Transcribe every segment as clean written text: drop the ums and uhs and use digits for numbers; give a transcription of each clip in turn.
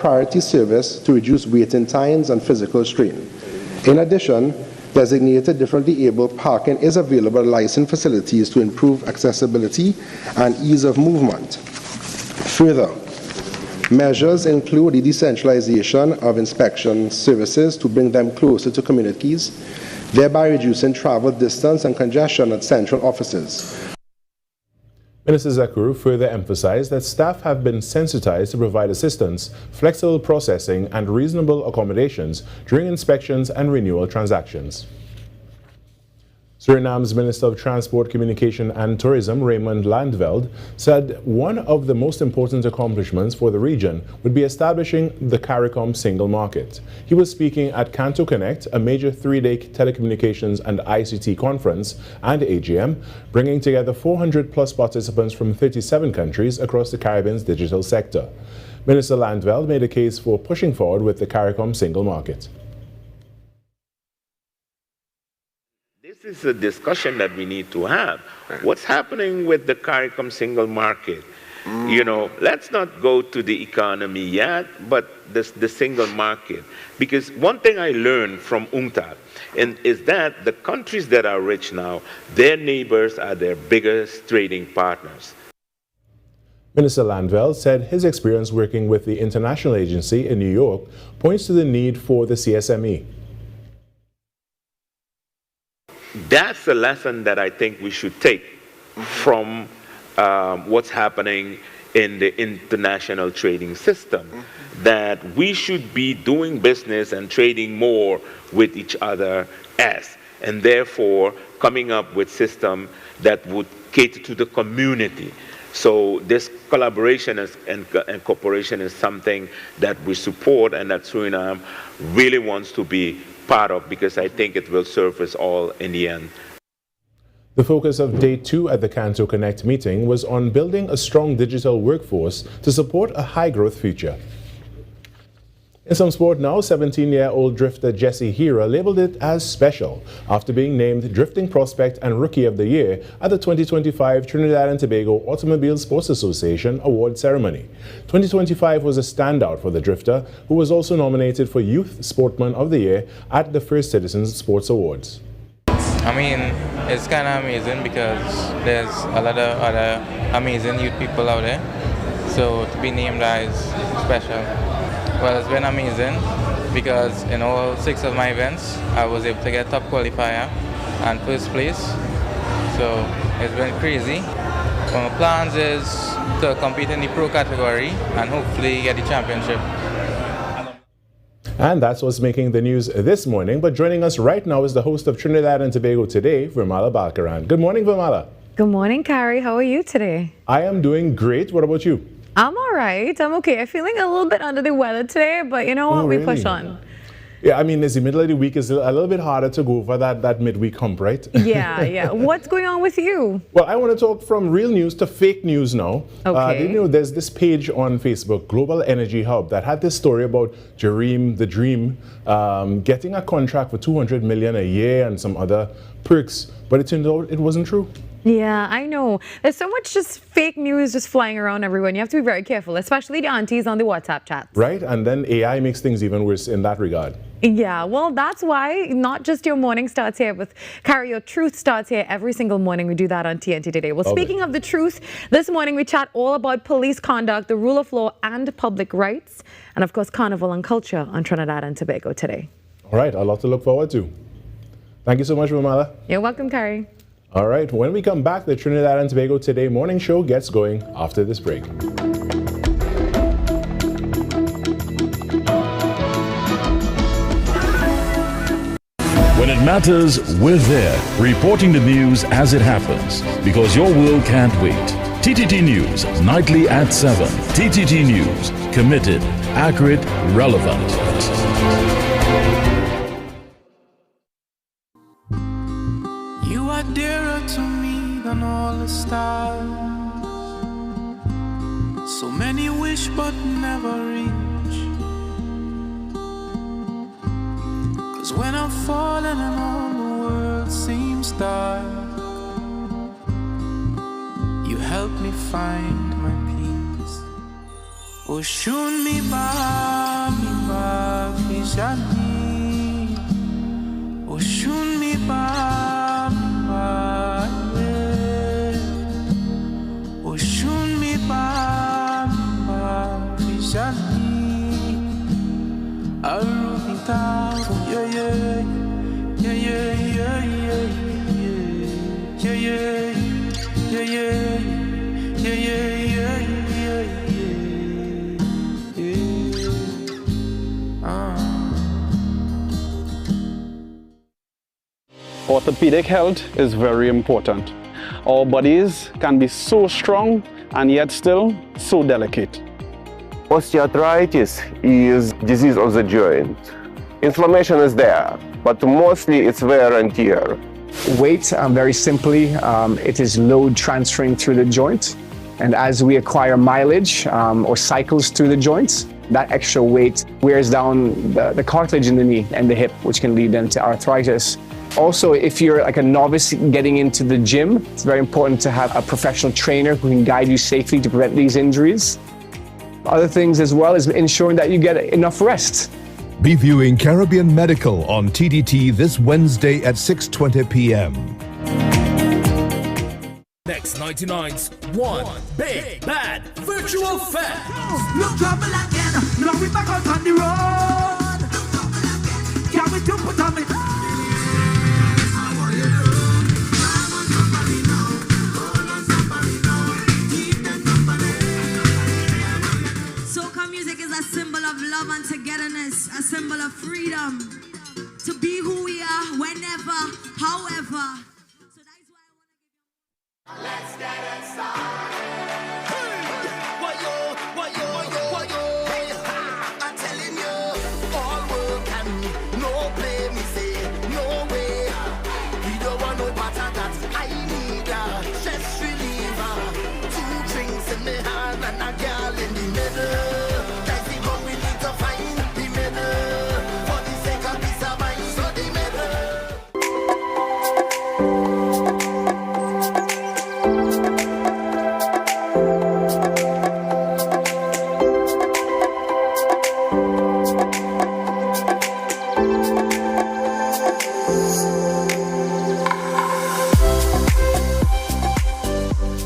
priority service to reduce waiting times and physical strain. In addition, designated differently abled parking is available at licensed facilities to improve accessibility and ease of movement. Further, measures include the decentralization of inspection services to bring them closer to communities, thereby reducing travel distance and congestion at central offices. Minister Zakuru further emphasized that staff have been sensitized to provide assistance, flexible processing, and reasonable accommodations during inspections and renewal transactions. Suriname's Minister of Transport, Communication and Tourism, Raymond Landveld, said one of the most important accomplishments for the region would be establishing the CARICOM single market. He was speaking at Canto Connect, a major three-day telecommunications and ICT conference and AGM, bringing together 400-plus participants from 37 countries across the Caribbean's digital sector. Minister Landveld made a case for pushing forward with the CARICOM single market. This is a discussion that we need to have. What's happening with the CARICOM single market? You know, let's not go to the economy yet, but the single market. Because one thing I learned from UNCTAD is that the countries that are rich now, their neighbors are their biggest trading partners. Minister Landveld said his experience working with the international agency in New York points to the need for the CSME. That's a lesson that I think we should take from what's happening in the international trading system, that we should be doing business and trading more with each other and therefore coming up with systems that would cater to the community. So this collaboration and cooperation is something that we support and that Suriname really wants to be part of, because I think it will serve us all in the end. The focus of Day 2 at the Canto Connect meeting was on building a strong digital workforce to support a high-growth future. In some sport now, 17-year-old drifter Jesse Hira labeled it as special after being named Drifting Prospect and Rookie of the Year at the 2025 Trinidad and Tobago Automobile Sports Association award ceremony. 2025 was a standout for the drifter, who was also nominated for Youth Sportsman of the Year at the First Citizens Sports Awards. I mean, it's kind of amazing because there's a lot of other amazing youth people out there. So to be named as special. Well, it's been amazing because in all 6 of my events, I was able to get top qualifier and first place. So it's been crazy. My plans is to compete in the pro category and hopefully get the championship. And that's what's making the news this morning. But joining us right now is the host of Trinidad and Tobago Today, Virmala Balkaran. Good morning, Virmala. Good morning, Carrie. How are you today? I am doing great. What about you? I'm all right. I'm okay. I'm feeling a little bit under the weather today, but you know what? Really? We push on. Yeah, I mean, it's the middle of the week. It's a little bit harder to go over that midweek hump, right? Yeah. What's going on with you? Well, I want to talk from real news to fake news now. Okay. You know, there's this page on Facebook, Global Energy Hub, that had this story about Jareem, the Dream, getting a contract for $200 million a year and some other perks, but it turned out it wasn't true. Yeah, I know. There's so much just fake news just flying around everyone. You have to be very careful, especially the aunties on the WhatsApp chats. Right, and then AI makes things even worse in that regard. Yeah, well, that's why not just your morning starts here with Carry Your Truth starts here every single morning. We do that on TNT Today. Well, speaking of the truth, this morning we chat all about police conduct, the rule of law, and public rights, and of course, Carnival and culture on Trinidad and Tobago today. All right, a lot to look forward to. Thank you so much, Virmala. You're welcome, Carrie. All right, when we come back, the Trinidad and Tobago Today morning show gets going after this break. When it matters, we're there, reporting the news as it happens, because your world can't wait. TTT News, nightly at 7. TTT News, committed, accurate, relevant. You are dearer to me than all the stars. So many wish but never reach. 'Cause when I'm falling and all the world seems dark, you help me find my peace. Oshun mi ba fishani. Oshun mi ba yeah. Oshun mi ba fishani. Arubita yeah yeah yeah yeah yeah yeah yeah yeah yeah yeah Orthopedic health is very important. Our bodies can be so strong and yet still so delicate. Osteoarthritis is disease of the joint. Inflammation is there, but mostly it's wear and tear. Weight, very simply, it is load transferring through the joint. And as we acquire mileage or cycles through the joints, that extra weight wears down the cartilage in the knee and the hip, which can lead then to arthritis. Also, if you're like a novice getting into the gym, it's very important to have a professional trainer who can guide you safely to prevent these injuries. Other things as well is ensuring that you get enough rest. Be viewing Caribbean Medical on TDT this Wednesday at 6:20 p.m. Next 99's one big bad virtual fest. No trouble again. Now we back out on the road. Can we do put on me? Soca music is a symbol of love and togetherness, a symbol of freedom to be who we are, whenever, however. So that is why I want to give you. Let's get it started. I'm telling you, all work and no play. Me say no way. We don't want no matter that. I need a stress reliever. 2 drinks in my hand and a girl in the middle. That's the one we need to find the middle. For the sake of peace of mind, so the middle.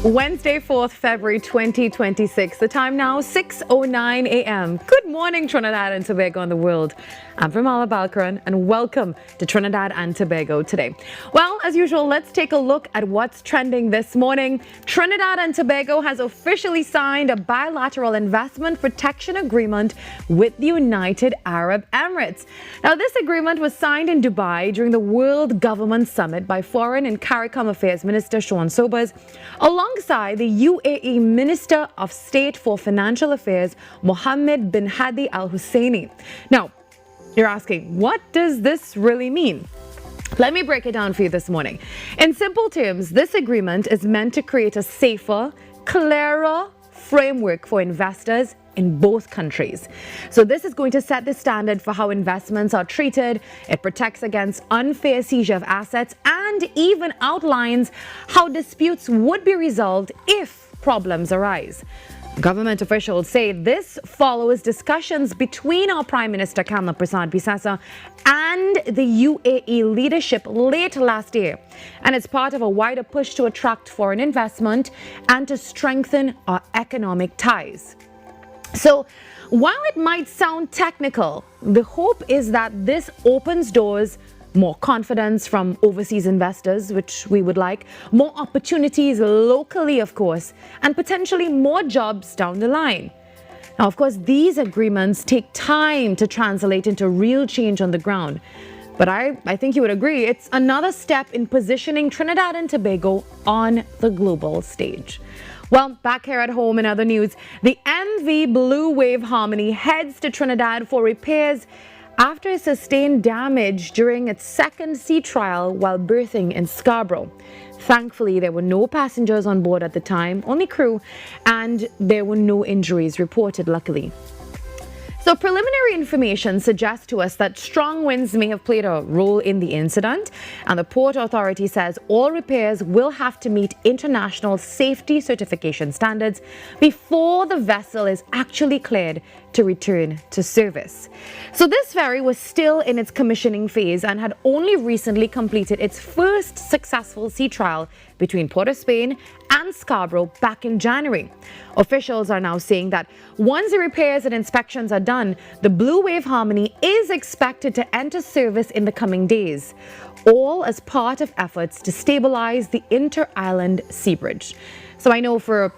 Wednesday, 4th February 2026. The time now, 6:09 a.m. Good morning, Trinidad and Tobago and the world. I'm Virmala Balkaran, and welcome to Trinidad and Tobago Today. Well, as usual, let's take a look at what's trending this morning. Trinidad and Tobago has officially signed a bilateral investment protection agreement with the United Arab Emirates. Now, this agreement was signed in Dubai during the World Government Summit by Foreign and CARICOM Affairs Minister Sean Sobers, alongside the UAE Minister of State for Financial Affairs, Mohammed bin Hadi Al Husseini. Now, you're asking, what does this really mean? Let me break it down for you this morning. In simple terms, this agreement is meant to create a safer, clearer framework for investors in both countries. So this is going to set the standard for how investments are treated. It protects against unfair seizure of assets and even outlines how disputes would be resolved if problems arise. Government officials say this follows discussions between our Prime Minister Kamla Prasad Bisasa and the UAE leadership late last year, and it's part of a wider push to attract foreign investment and to strengthen our economic ties. So, while it might sound technical, the hope is that this opens doors, more confidence from overseas investors, which we would like, more opportunities locally, of course, and potentially more jobs down the line. Now, of course, these agreements take time to translate into real change on the ground. But I think you would agree, it's another step in positioning Trinidad and Tobago on the global stage. Well, back here at home in other news, the MV Blue Wave Harmony heads to Trinidad for repairs after it sustained damage during its second sea trial while berthing in Scarborough. Thankfully, there were no passengers on board at the time, only crew, and there were no injuries reported, luckily. So preliminary information suggests to us that strong winds may have played a role in the incident, and the Port Authority says all repairs will have to meet international safety certification standards before the vessel is actually cleared to return to service. So this ferry was still in its commissioning phase and had only recently completed its first successful sea trial between Port of Spain and Scarborough back in January. Officials are now saying that once the repairs and inspections are done, the Blue Wave Harmony is expected to enter service in the coming days, all as part of efforts to stabilize the inter-island sea bridge. So I know for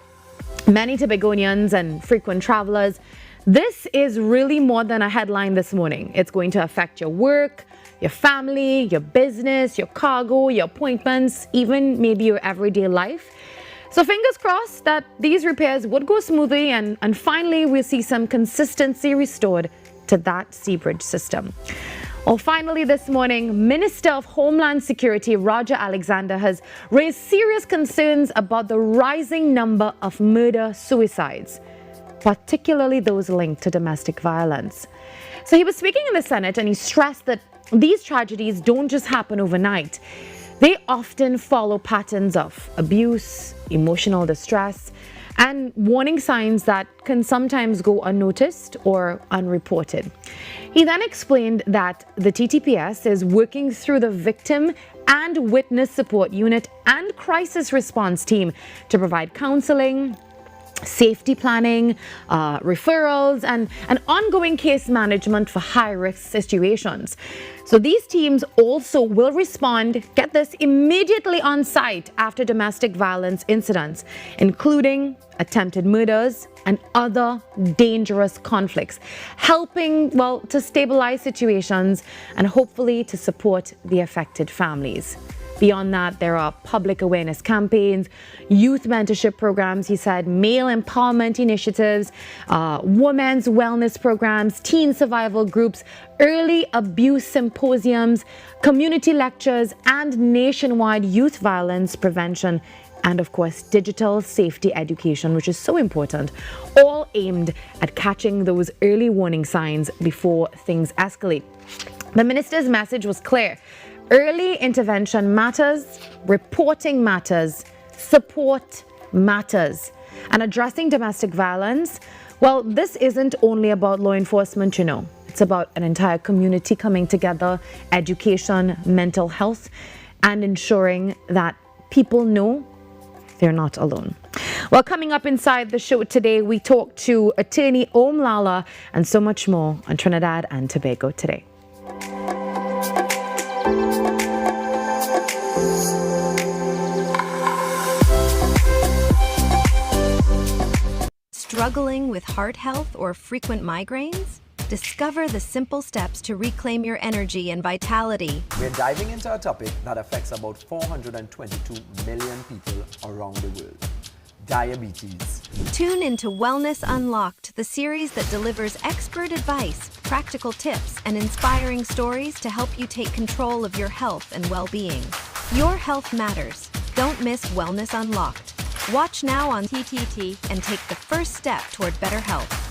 many Tobagonians and frequent travelers, this is really more than a headline this morning. It's going to affect your work, your family, your business, your cargo, your appointments, even maybe your everyday life. So fingers crossed that these repairs would go smoothly and finally we'll see some consistency restored to that sea bridge system. Well, finally this morning, Minister of Homeland Security Roger Alexander has raised serious concerns about the rising number of murder-suicides, particularly those linked to domestic violence. So he was speaking in the Senate and he stressed that these tragedies don't just happen overnight. They often follow patterns of abuse, emotional distress, and warning signs that can sometimes go unnoticed or unreported. He then explained that the TTPS is working through the Victim and Witness Support Unit and Crisis Response Team to provide counseling, safety planning, referrals, and ongoing case management for high-risk situations. So these teams also will respond, get this, immediately on site after domestic violence incidents, including attempted murders and other dangerous conflicts, helping, well, to stabilize situations and hopefully to support the affected families. Beyond that, there are public awareness campaigns, youth mentorship programs, he said, male empowerment initiatives, women's wellness programs, teen survival groups, early abuse symposiums, community lectures, and nationwide youth violence prevention, and of course, digital safety education, which is so important, all aimed at catching those early warning signs before things escalate. The minister's message was clear. Early intervention matters, reporting matters, support matters. And addressing domestic violence, well, this isn't only about law enforcement, you know. It's about an entire community coming together, education, mental health, and ensuring that people know they're not alone. Well, coming up inside the show today, we talk to attorney Om Lala and so much more on Trinidad and Tobago Today. Struggling with heart health or frequent migraines? Discover the simple steps to reclaim your energy and vitality. We're diving into a topic that affects about 422 million people around the world: diabetes. Tune into Wellness Unlocked, the series that delivers expert advice, practical tips, and inspiring stories to help you take control of your health and well-being. Your health matters. Don't miss Wellness Unlocked. Watch now on TTT and take the first step toward better health.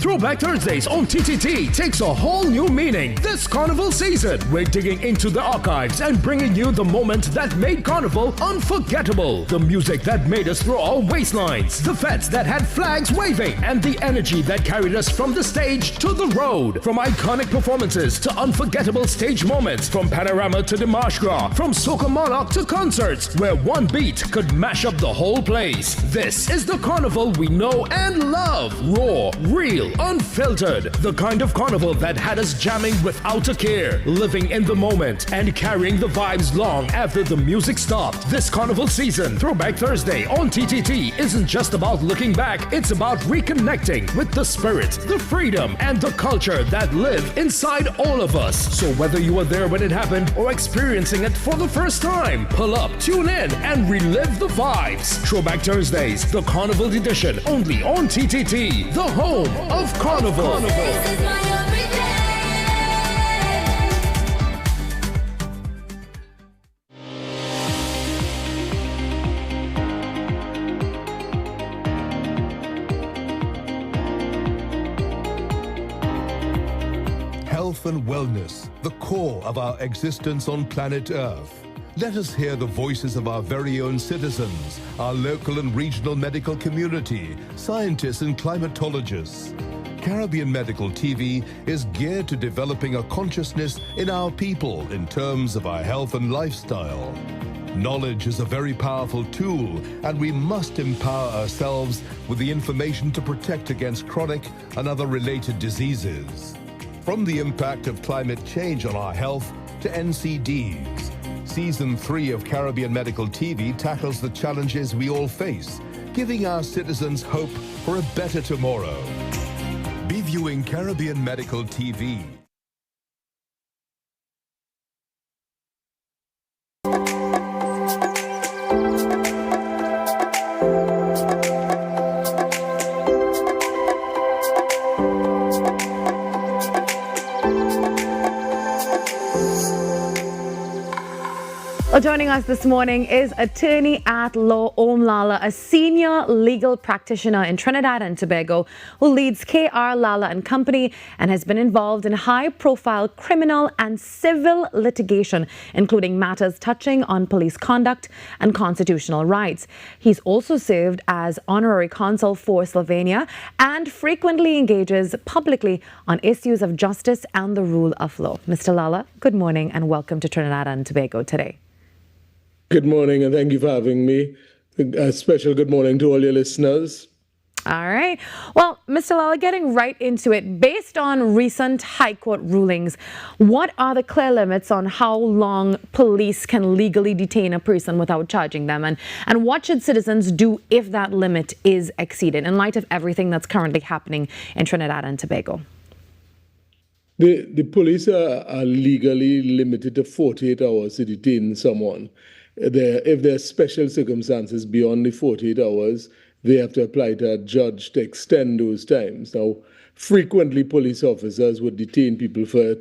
Throwback Thursdays on TTT takes a whole new meaning this Carnival season. We're digging into the archives and bringing you the moments that made Carnival unforgettable. The music that made us throw our waistlines, the vets that had flags waving, and the energy that carried us from the stage to the road. From iconic performances to unforgettable stage moments, from panorama to the Marsh Gras, from Calypso Monarch to concerts, where one beat could mash up the whole place. This is the Carnival we know and love. Raw, real, unfiltered. The kind of carnival that had us jamming without a care, living in the moment and carrying the vibes long after the music stopped. This carnival season, Throwback Thursday on TTT isn't just about looking back, it's about reconnecting with the spirit, the freedom, and the culture that live inside all of us. So whether you were there when it happened or experiencing it for the first time, pull up, tune in, and relive the vibes. Throwback Thursdays, the Carnival edition, only on TTT, the home of Carnival. Health and wellness, the core of our existence on planet Earth. Let us hear the voices of our very own citizens, our local and regional medical community, scientists and climatologists. Caribbean Medical TV is geared to developing a consciousness in our people in terms of our health and lifestyle. Knowledge is a very powerful tool, and we must empower ourselves with the information to protect against chronic and other related diseases. From the impact of climate change on our health to NCDs, Season 3 of Caribbean Medical TV tackles the challenges we all face, giving our citizens hope for a better tomorrow. Be viewing Caribbean Medical TV. Joining us this morning is attorney at law Om Lala, a senior legal practitioner in Trinidad and Tobago who leads KR Lala and Company and has been involved in high-profile criminal and civil litigation, including matters touching on police conduct and constitutional rights. He's also served as honorary consul for Slovenia and frequently engages publicly on issues of justice and the rule of law. Mr. Lala, good morning and welcome to Trinidad and Tobago Today. Good morning, and thank you for having me. A special good morning to all your listeners. All right. Well, Mr. Lala, getting right into it, based on recent High Court rulings, what are the clear limits on how long police can legally detain a person without charging them? And what should citizens do if that limit is exceeded in light of everything that's currently happening in Trinidad and Tobago? The police are legally limited to 48 hours to detain someone. If there are special circumstances beyond the 48 hours, they have to apply to a judge to extend those times. Now, frequently police officers would detain people for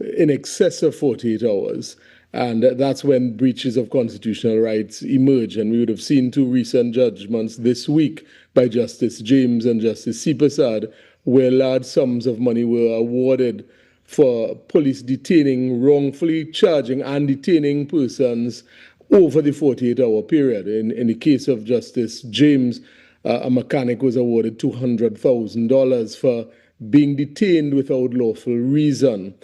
in excess of 48 hours, and that's when breaches of constitutional rights emerge. And we would have seen two recent judgments this week by Justice James and Justice Sipasad, where large sums of money were awarded for police detaining, wrongfully charging and detaining persons over the 48-hour period. In the case of Justice James, a mechanic was awarded $200,000 for being detained without lawful reason.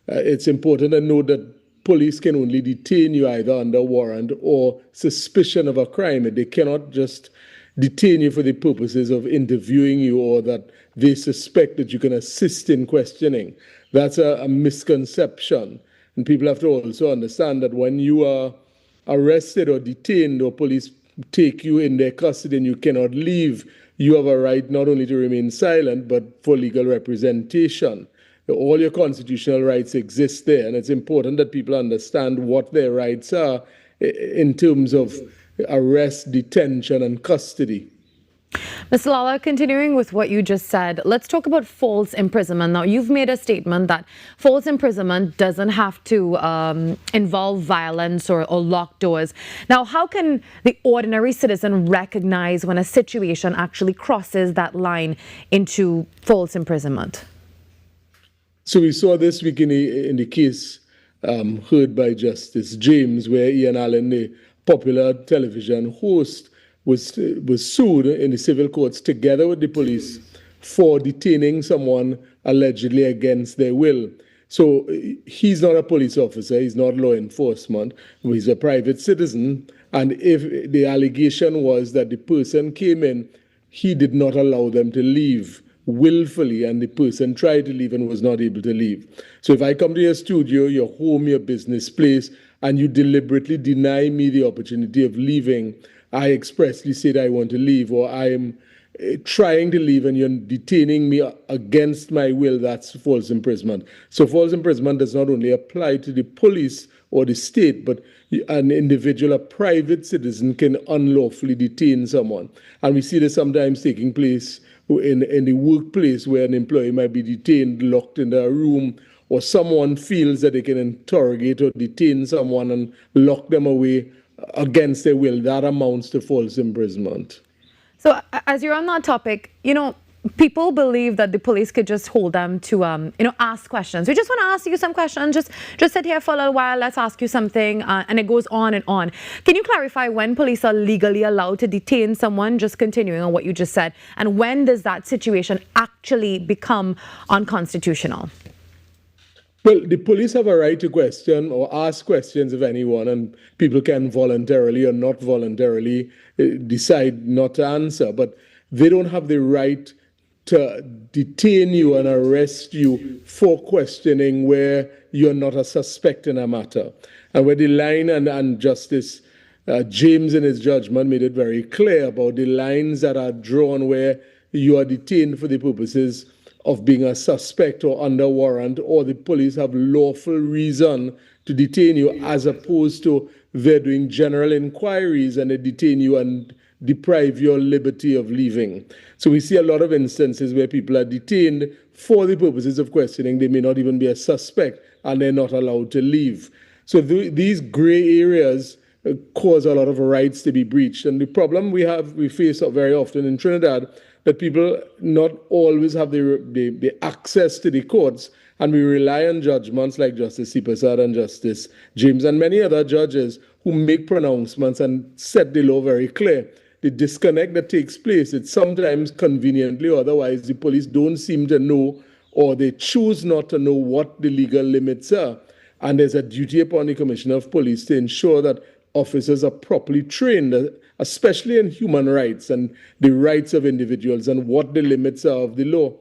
It's important to note that police can only detain you either under warrant or suspicion of a crime. They cannot just detain you for the purposes of interviewing you or that they suspect that you can assist in questioning. That's a misconception. And people have to also understand that when you are arrested or detained or police take you in their custody and you cannot leave, you have a right not only to remain silent but for legal representation. All your constitutional rights exist there, and it's important that people understand what their rights are in terms of arrest, detention, and custody. Mr. Lala, continuing with what you just said, let's talk about false imprisonment. Now, you've made a statement that false imprisonment doesn't have to involve violence or locked doors. Now, how can the ordinary citizen recognize when a situation actually crosses that line into false imprisonment? So we saw this week in the case heard by Justice James, where Ian Allen, the popular television host, was sued in the civil courts together with the police for detaining someone allegedly against their will. So he's not a police officer, he's not law enforcement, he's a private citizen. And if the allegation was that the person came in, he did not allow them to leave willfully and the person tried to leave and was not able to leave. So if I come to your studio, your home, your business place, and you deliberately deny me the opportunity of leaving, I expressly said I want to leave, or I am trying to leave and you're detaining me against my will, that's false imprisonment. So false imprisonment does not only apply to the police or the state, but an individual, a private citizen, can unlawfully detain someone. And we see this sometimes taking place in the workplace, where an employee might be detained, locked in a room, or someone feels that they can interrogate or detain someone and lock them away against their will. That amounts to false imprisonment. So as you're on that topic, people believe that the police could just hold them to, ask questions. We just want to ask you some questions. Just sit here for a little while. Let's ask you something. And it goes on and on. Can you clarify when police are legally allowed to detain someone, just continuing on what you just said? And when does that situation actually become unconstitutional? Well, the police have a right to question or ask questions of anyone, and people can voluntarily or not voluntarily decide not to answer, but they don't have the right to detain you and arrest you for questioning where you're not a suspect in a matter. And where the line, and Justice James in his judgment made it very clear about the lines that are drawn where you are detained for the purposes of being a suspect or under warrant, or the police have lawful reason to detain you, as opposed to they're doing general inquiries and they detain you and deprive your liberty of leaving. So we see a lot of instances where people are detained for the purposes of questioning. They may not even be a suspect and they're not allowed to leave. So these gray areas cause a lot of rights to be breached. And the problem we face very often in Trinidad, that people not always have the access to the courts, and we rely on judgments like Justice Sipasad and Justice James and many other judges who make pronouncements and set the law very clear. The disconnect that takes place, it's sometimes conveniently, or otherwise the police don't seem to know, or they choose not to know what the legal limits are. And there's a duty upon the Commissioner of Police to ensure that officers are properly trained, especially in human rights and the rights of individuals and what the limits are of the law.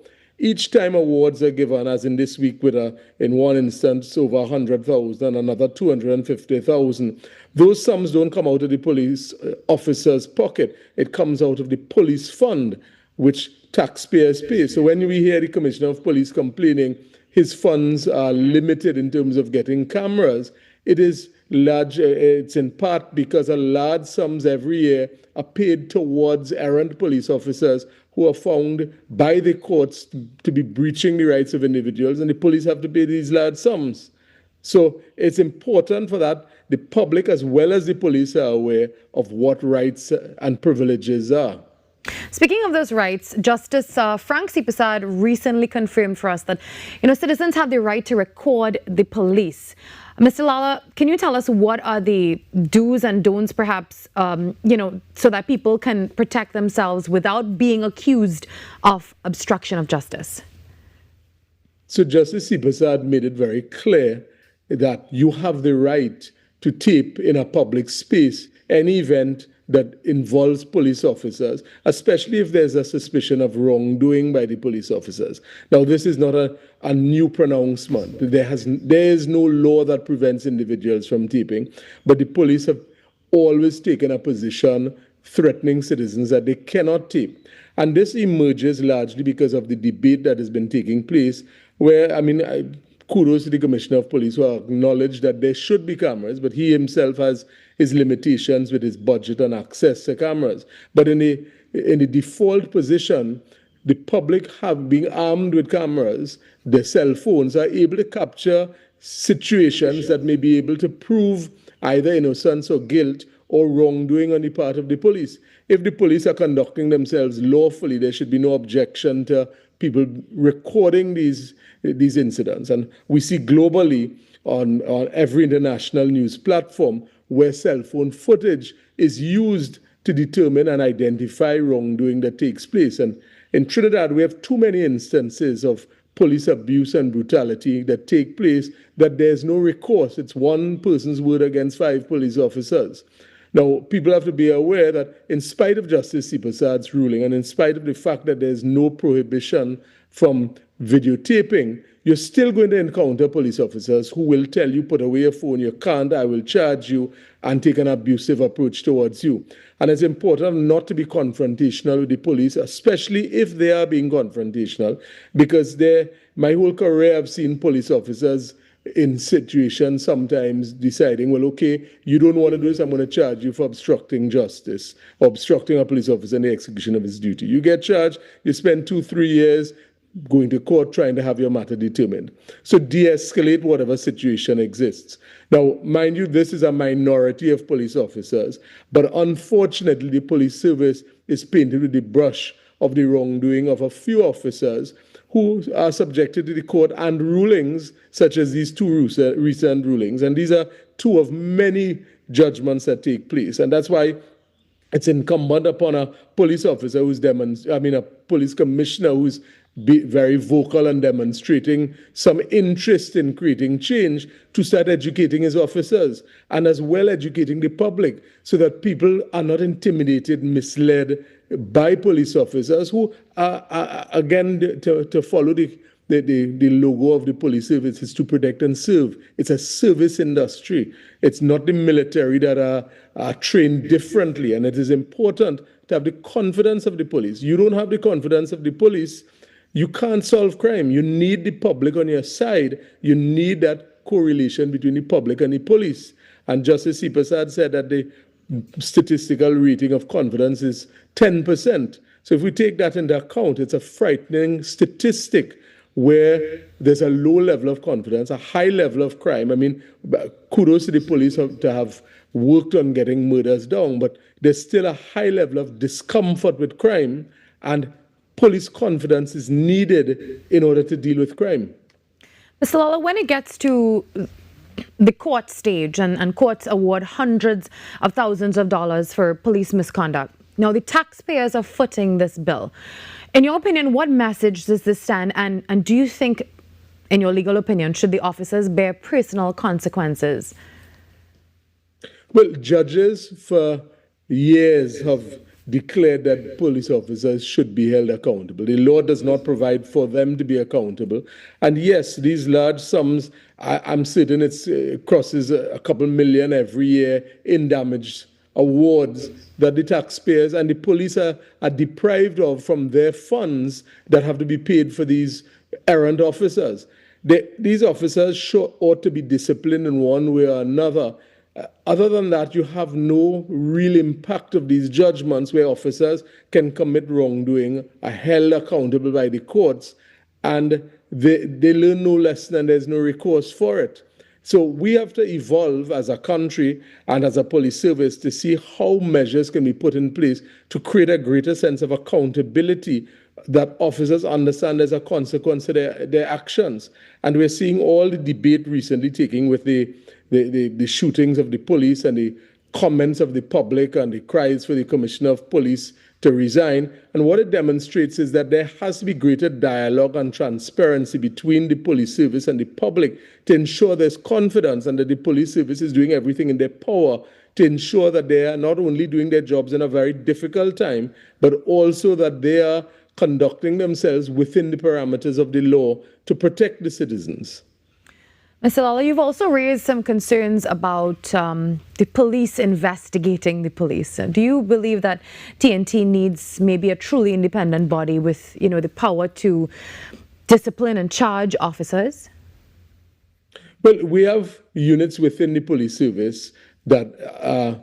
Each time awards are given, as in this week with in one instance over 100,000, another 250,000, those sums don't come out of the police officer's pocket. It comes out of the police fund, which taxpayers pay. So when we hear the Commissioner of Police complaining his funds are limited in terms of getting cameras, it is large. It's in part because a large sums every year are paid towards errant police officers who are found by the courts to be breaching the rights of individuals, and the police have to pay these large sums. So it's important for that the public as well as the police are aware of what rights and privileges are. Speaking of those rights, Justice Frank Sipasad recently confirmed for us that, citizens have the right to record the police. Mr. Lala, can you tell us what are the do's and don'ts, perhaps, so that people can protect themselves without being accused of obstruction of justice? So Justice Sipasad made it very clear that you have the right to tape in a public space any event that involves police officers, especially if there's a suspicion of wrongdoing by the police officers. Now, this is not a new pronouncement. There is no law that prevents individuals from taping, but the police have always taken a position threatening citizens that they cannot tape. And this emerges largely because of the debate that has been taking place, where, kudos to the Commissioner of Police who acknowledged that there should be cameras, but he himself has his limitations with his budget and access to cameras. But in the default position, the public have been armed with cameras. Their cell phones are able to capture situations that may be able to prove either innocence or guilt or wrongdoing on the part of the police. If the police are conducting themselves lawfully, there should be no objection to people recording these incidents. And we see globally on every international news platform where cell phone footage is used to determine and identify wrongdoing that takes place. And in Trinidad, we have too many instances of police abuse and brutality that take place that there's no recourse. It's one person's word against 5 police officers. Now, people have to be aware that in spite of Justice Sipasad's ruling and in spite of the fact that there's no prohibition from videotaping, you're still going to encounter police officers who will tell you, put away your phone, you can't, I will charge you, and take an abusive approach towards you. And it's important not to be confrontational with the police, especially if they are being confrontational, because my whole career I've seen police officers in situations sometimes deciding, well, okay, you don't want to do this, I'm going to charge you for obstructing justice, obstructing a police officer in the execution of his duty. You get charged, you spend 2-3 years going to court trying to have your matter determined. So de-escalate whatever situation exists. Now, mind you, this is a minority of police officers, but unfortunately, the police service is painted with the brush of the wrongdoing of a few officers who are subjected to the court and rulings, such as these two recent rulings. And these are two of many judgments that take place. And that's why it's incumbent upon a police officer a police commissioner who's very vocal and demonstrating some interest in creating change to start educating his officers and as well educating the public so that people are not intimidated, misled by police officers who are again, to follow the logo of the police service is to protect and serve. It's a service industry. It's not the military that are trained differently, and it is important to have the confidence of the police. You don't have the confidence of the police, you can't solve crime. You need the public on your side. You need that correlation between the public and the police. And Justice Sipasad said that the statistical rating of confidence is 10%. So if we take that into account, it's a frightening statistic where there's a low level of confidence, a high level of crime. I mean, kudos to the police to have worked on getting murders down, but there's still a high level of discomfort with crime, and police confidence is needed in order to deal with crime. Mr. Lala, when it gets to the court stage and courts award hundreds of thousands of dollars for police misconduct, now the taxpayers are footing this bill. In your opinion, what message does this send? And do you think, in your legal opinion, should the officers bear personal consequences? Well, judges for years have declared that police officers should be held accountable. The law does not provide for them to be accountable. And yes, these large sums, I'm certain it crosses a couple million every year in damage awards that the taxpayers and the police are deprived of from their funds that have to be paid for these errant officers. These officers ought to be disciplined in one way or another. Other than that, you have no real impact of these judgments where officers can commit wrongdoing, are held accountable by the courts, and they learn no lesson and there's no recourse for it. So we have to evolve as a country and as a police service to see how measures can be put in place to create a greater sense of accountability that officers understand as a consequence of their actions. And we're seeing all the debate recently taking with the shootings of the police and the comments of the public and the cries for the Commissioner of Police to resign. And what it demonstrates is that there has to be greater dialogue and transparency between the police service and the public to ensure there's confidence and that the police service is doing everything in their power to ensure that they are not only doing their jobs in a very difficult time, but also that they are conducting themselves within the parameters of the law to protect the citizens. Mr. Lala, you've also raised some concerns about the police investigating the police. Do you believe that TNT needs maybe a truly independent body with, the power to discipline and charge officers? Well, we have units within the police service that are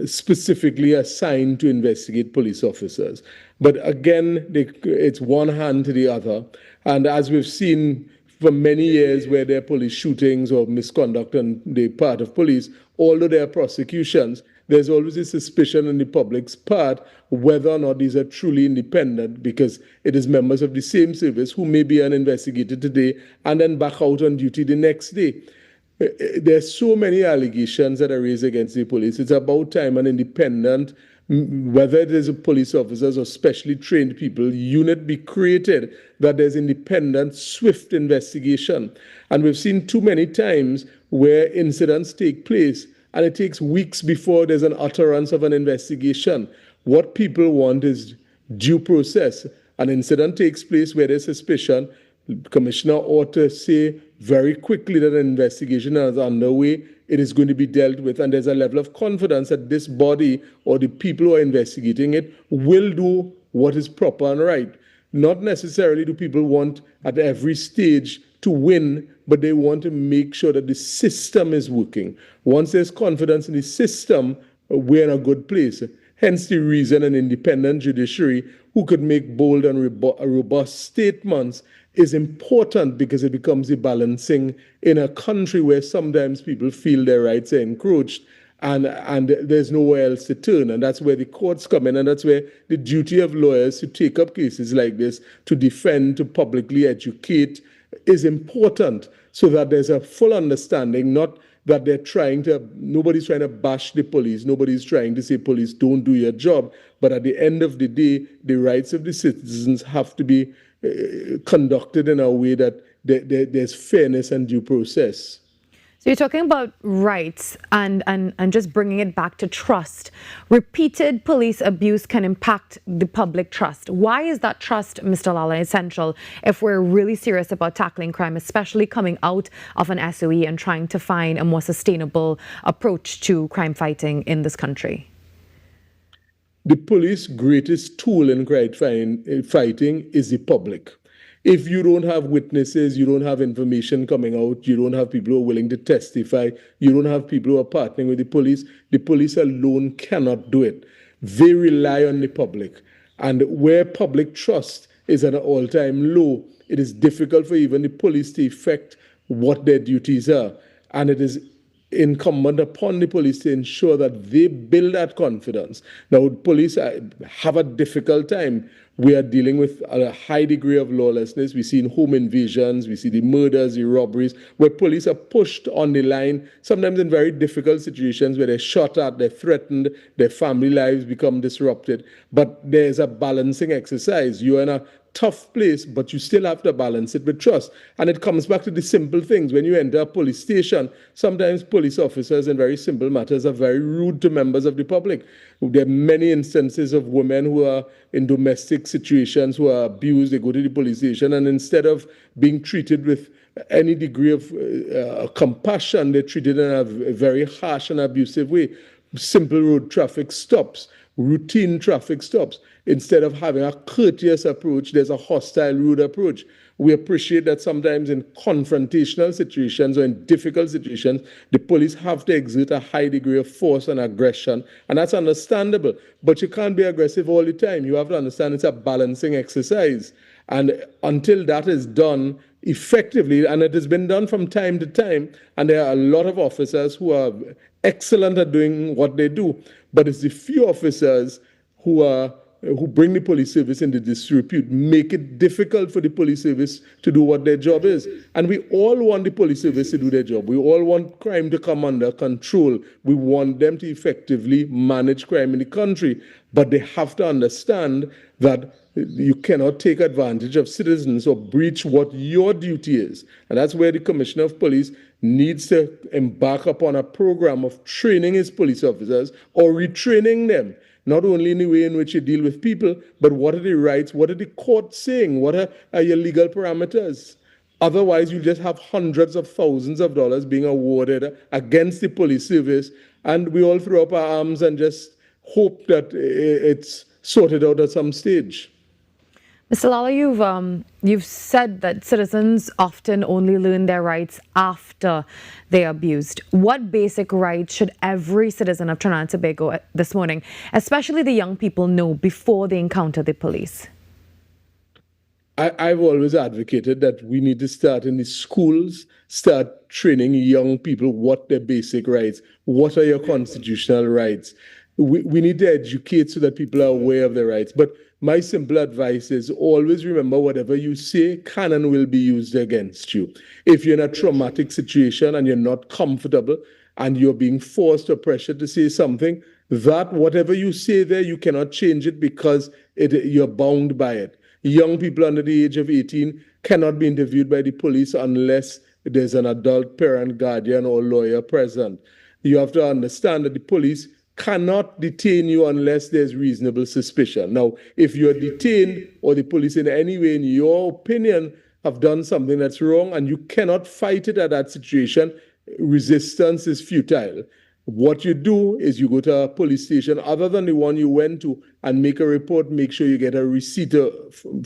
specifically assigned to investigate police officers. But again, it's one hand to the other. And as we've seen for many years where there are police shootings or misconduct on the part of police, although there are prosecutions, there's always a suspicion on the public's part whether or not these are truly independent, because it is members of the same service who may be investigated today and then back out on duty the next day. There's so many allegations that are raised against the police. It's about time an independent, whether it is police officers or specially trained people, unit be created that there's independent, swift investigation. And we've seen too many times where incidents take place and it takes weeks before there's an utterance of an investigation. What people want is due process. An incident takes place where there's suspicion. The commissioner ought to say very quickly that an investigation is underway, it is going to be dealt with, and there's a level of confidence that this body or the people who are investigating it will do what is proper and right. Not necessarily do people want at every stage to win, but they want to make sure that the system is working. Once there's confidence in the system, we're in a good place. Hence the reason an independent judiciary who could make bold and robust statements is important, because it becomes a balancing in a country where sometimes people feel their rights are encroached and there's nowhere else to turn. And that's where the courts come in, and that's where the duty of lawyers to take up cases like this, to defend, to publicly educate, is important, so that there's a full understanding, not that nobody's trying to bash the police, nobody's trying to say police don't do your job, but at the end of the day, the rights of the citizens have to be conducted in a way that there's fairness and due process. So you're talking about rights and just bringing it back to trust. Repeated police abuse can impact the public trust. Why is that trust, Mr. Lala, essential if we're really serious about tackling crime, especially coming out of an SOE and trying to find a more sustainable approach to crime fighting in this country? The police's greatest tool in crime fighting is the public. If you don't have witnesses, you don't have information coming out, you don't have people who are willing to testify, you don't have people who are partnering with the police alone cannot do it. They rely on the public. And where public trust is at an all-time low, it is difficult for even the police to effect what their duties are. And it is incumbent upon the police to ensure that they build that confidence. Now, police have a difficult time. We are dealing with a high degree of lawlessness. We see home invasions, we see the murders, the robberies, where police are pushed on the line, sometimes in very difficult situations where they're shot at, they're threatened, their family lives become disrupted. But there's a balancing exercise. You're in a tough place, but you still have to balance it with trust. And it comes back to the simple things. When you enter a police station, sometimes police officers in very simple matters are very rude to members of the public. There are many instances of women who are in domestic situations who are abused. They go to the police station, and instead of being treated with any degree of compassion, they're treated in a very harsh and abusive way. Simple road traffic stops, routine traffic stops. Instead of having a courteous approach, there's a hostile, rude approach. We appreciate that sometimes in confrontational situations or in difficult situations, the police have to exert a high degree of force and aggression, and that's understandable. But you can't be aggressive all the time. You have to understand it's a balancing exercise. And until that is done effectively, and it has been done from time to time, and there are a lot of officers who are excellent at doing what they do, but it's the few officers who bring the police service into disrepute, make it difficult for the police service to do what their job is. And we all want the police service to do their job. We all want crime to come under control. We want them to effectively manage crime in the country. But they have to understand that you cannot take advantage of citizens or breach what your duty is. And that's where the Commissioner of Police needs to embark upon a program of training his police officers or retraining them. Not only in the way in which you deal with people, but what are the rights, what are the courts saying, what are your legal parameters? Otherwise, you just have hundreds of thousands of dollars being awarded against the police service, and we all throw up our arms and just hope that it's sorted out at some stage. Mr. Lala, you've said that citizens often only learn their rights after they're abused. What basic rights should every citizen of Trinidad and Tobago this morning, especially the young people, know before they encounter the police? I've always advocated that we need to start in the schools, start training young people what their basic rights, what are your constitutional rights. We need to educate so that people are aware of their rights. But my simple advice is always remember whatever you say can and will be used against you. If you're in a traumatic situation and you're not comfortable and you're being forced or pressured to say something, that whatever you say there, you cannot change it because you're bound by it. Young people under the age of 18 cannot be interviewed by the police unless there's an adult parent, guardian, or lawyer present. you have to understand that the police cannot detain you unless there's reasonable suspicion. Now, if you're detained or the police in any way, in your opinion, have done something that's wrong and you cannot fight it at that situation, resistance is futile. What you do is you go to a police station other than the one you went to and make a report, make sure you get a receipt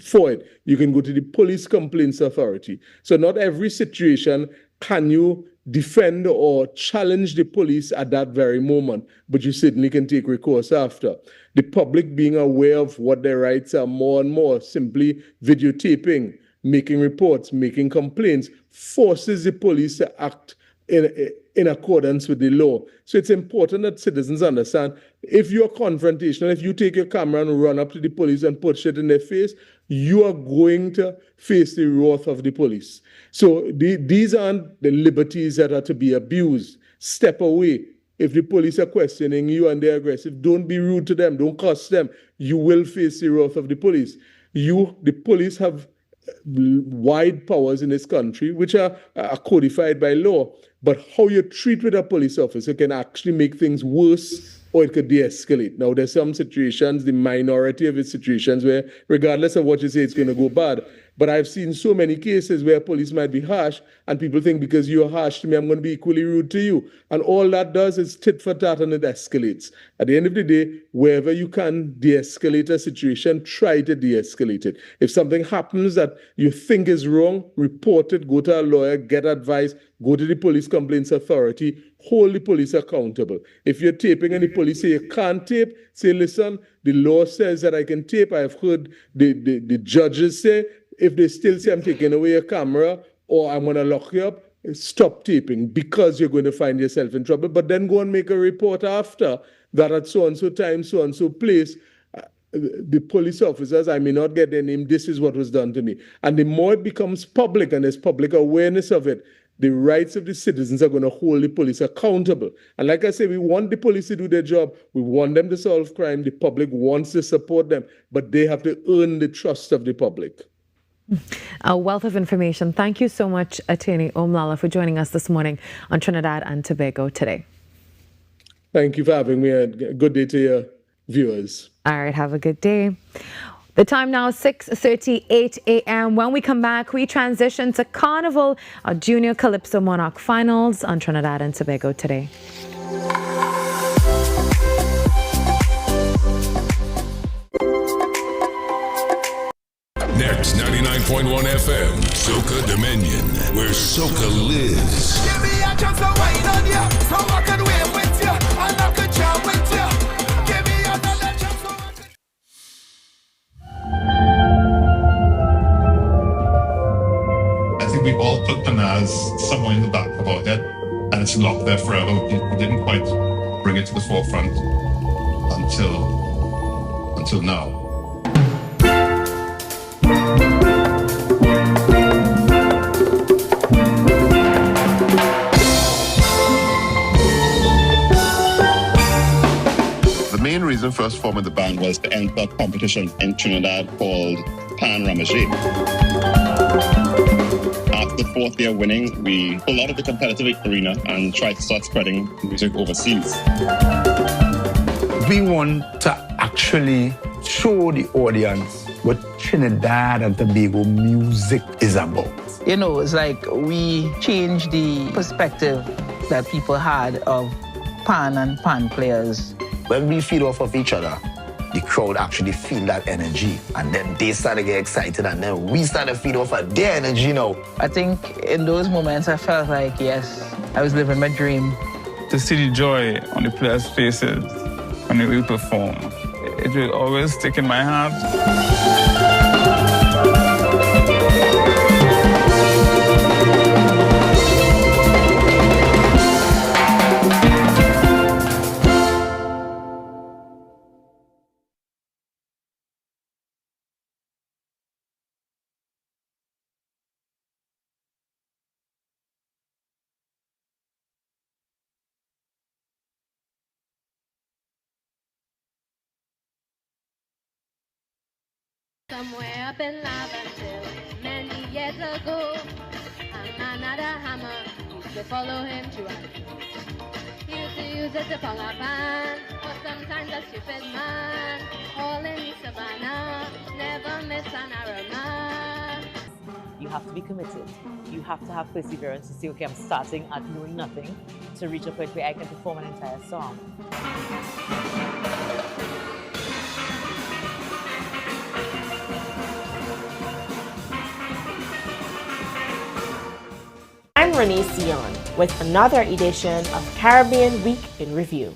for it. You can go to the police complaints authority. So not every situation can you defend or challenge the police at that very moment, but you certainly can take recourse after. The public being aware of what their rights are more and more, simply videotaping, making reports, making complaints, forces the police to act in accordance with the law. So it's important that citizens understand, if you're confrontational, if you take your camera and run up to the police and put shit in their face, you are going to face the wrath of the police. So these aren't the liberties that are to be abused. Step away. If the police are questioning you and they're aggressive, don't be rude to them, don't cuss them. You will face the wrath of the police. The police have wide powers in this country, which are codified by law. But how you treat with a police officer can actually make things worse, or it could de-escalate. Now, there's some situations, the minority of its situations, where regardless of what you say, it's going to go bad. But I've seen so many cases where police might be harsh, and people think because you're harsh to me, I'm going to be equally rude to you. And all that does is tit for tat, and it escalates. At the end of the day, wherever you can de-escalate a situation, try to de-escalate it. If something happens that you think is wrong, report it, go to a lawyer, get advice, go to the police complaints authority, hold the police accountable. If you're taping and the police say you can't tape, say, listen, the law says that I can tape. I've heard the judges say, if they still say I'm taking away your camera or I'm going to lock you up, stop taping because you're going to find yourself in trouble. But then go and make a report after that at so-and-so time, so-and-so place, the police officers, I may not get their name, this is what was done to me. And the more it becomes public and there's public awareness of it, the rights of the citizens are going to hold the police accountable. And like I say, we want the police to do their job. We want them to solve crime. The public wants to support them, but they have to earn the trust of the public. A wealth of information. Thank you so much, Attorney Omlala, for joining us this morning on Trinidad and Tobago Today. Thank you for having me. A good day to your viewers. All right, have a good day. The time now, 6:38 a.m. When we come back, we transition to Carnival, our Junior Calypso Monarch Finals on Trinidad and Tobago Today. Next, 99.1 FM, Soca Dominion, where Soca lives. Give me a chance to wine on you, so I can win with you, and I can jam with you. Give me another chance so I can... I think we all put Panaz somewhere in the back of our head, and it's locked there forever. We didn't quite bring it to the forefront until now. The main reason for us forming the band was to enter a competition in Trinidad called Pan Ramajé. After the fourth year winning, we pulled out of the competitive arena and tried to start spreading music overseas. We want to actually show the audience what Trinidad and Tobago music is about. You know, it's like we changed the perspective that people had of pan and pan players. When we feed off of each other, the crowd actually feel that energy, and then they start to get excited, and then we start to feed off of their energy now. I think in those moments I felt like, yes, I was living my dream. To see the joy on the players' faces when we perform, it will always stick in my heart. Somewhere up in Laventille, many years ago, a man had a hammer, used to follow him to use it to pong a pan, or sometimes a stupid man. All in the savannah, never miss an aroma. You have to be committed. You have to have perseverance to say, okay, I'm starting at knowing nothing to reach a point where I can perform an entire song. I'm Renee Sion with another edition of Caribbean Week in Review.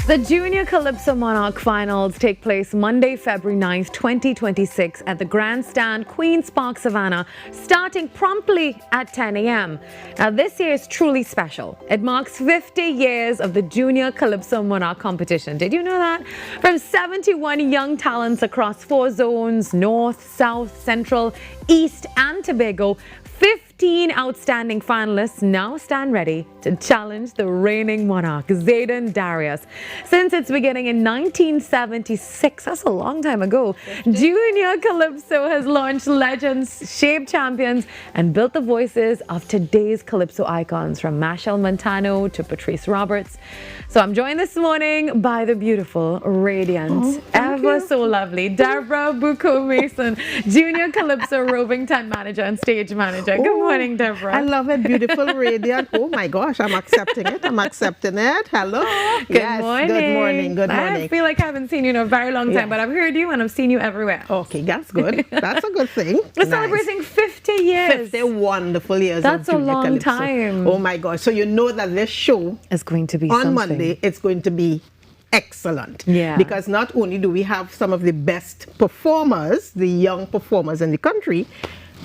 The Junior Calypso Monarch Finals take place Monday, February 9th, 2026 at the Grandstand, Queen's Park, Savannah, starting promptly at 10 a.m. Now, this year is truly special. It marks 50 years of the Junior Calypso Monarch competition. Did you know that? From 71 young talents across 4 zones, North, South, Central, East, and Tobago, 15 outstanding finalists now stand ready to challenge the reigning monarch, Zayden Darius. Since its beginning in 1976, that's a long time ago, Junior Calypso has launched legends, shaped champions, and built the voices of today's Calypso icons, from Machel Montano to Patrice Roberts. So I'm joined this morning by the beautiful, radiant, ever so lovely Deborah Bucco-Mason, Junior Calypso roving tent manager and stage manager. Good morning, Deborah. I love it. Beautiful, radiant. Oh my gosh, I'm accepting it. I'm accepting it. Hello. Good morning. Good morning. Good morning. I feel like I haven't seen you in a very long time, but I've heard you and I've seen you everywhere. Okay, that's good. That's a good thing. We're celebrating 50 years. 50 wonderful years. That's of a Junior long Calypso. time. Oh my gosh. So you know that this show is going to be on something. Monday. It's going to be excellent. Yeah. Because not only do we have some of the best performers, the young performers in the country,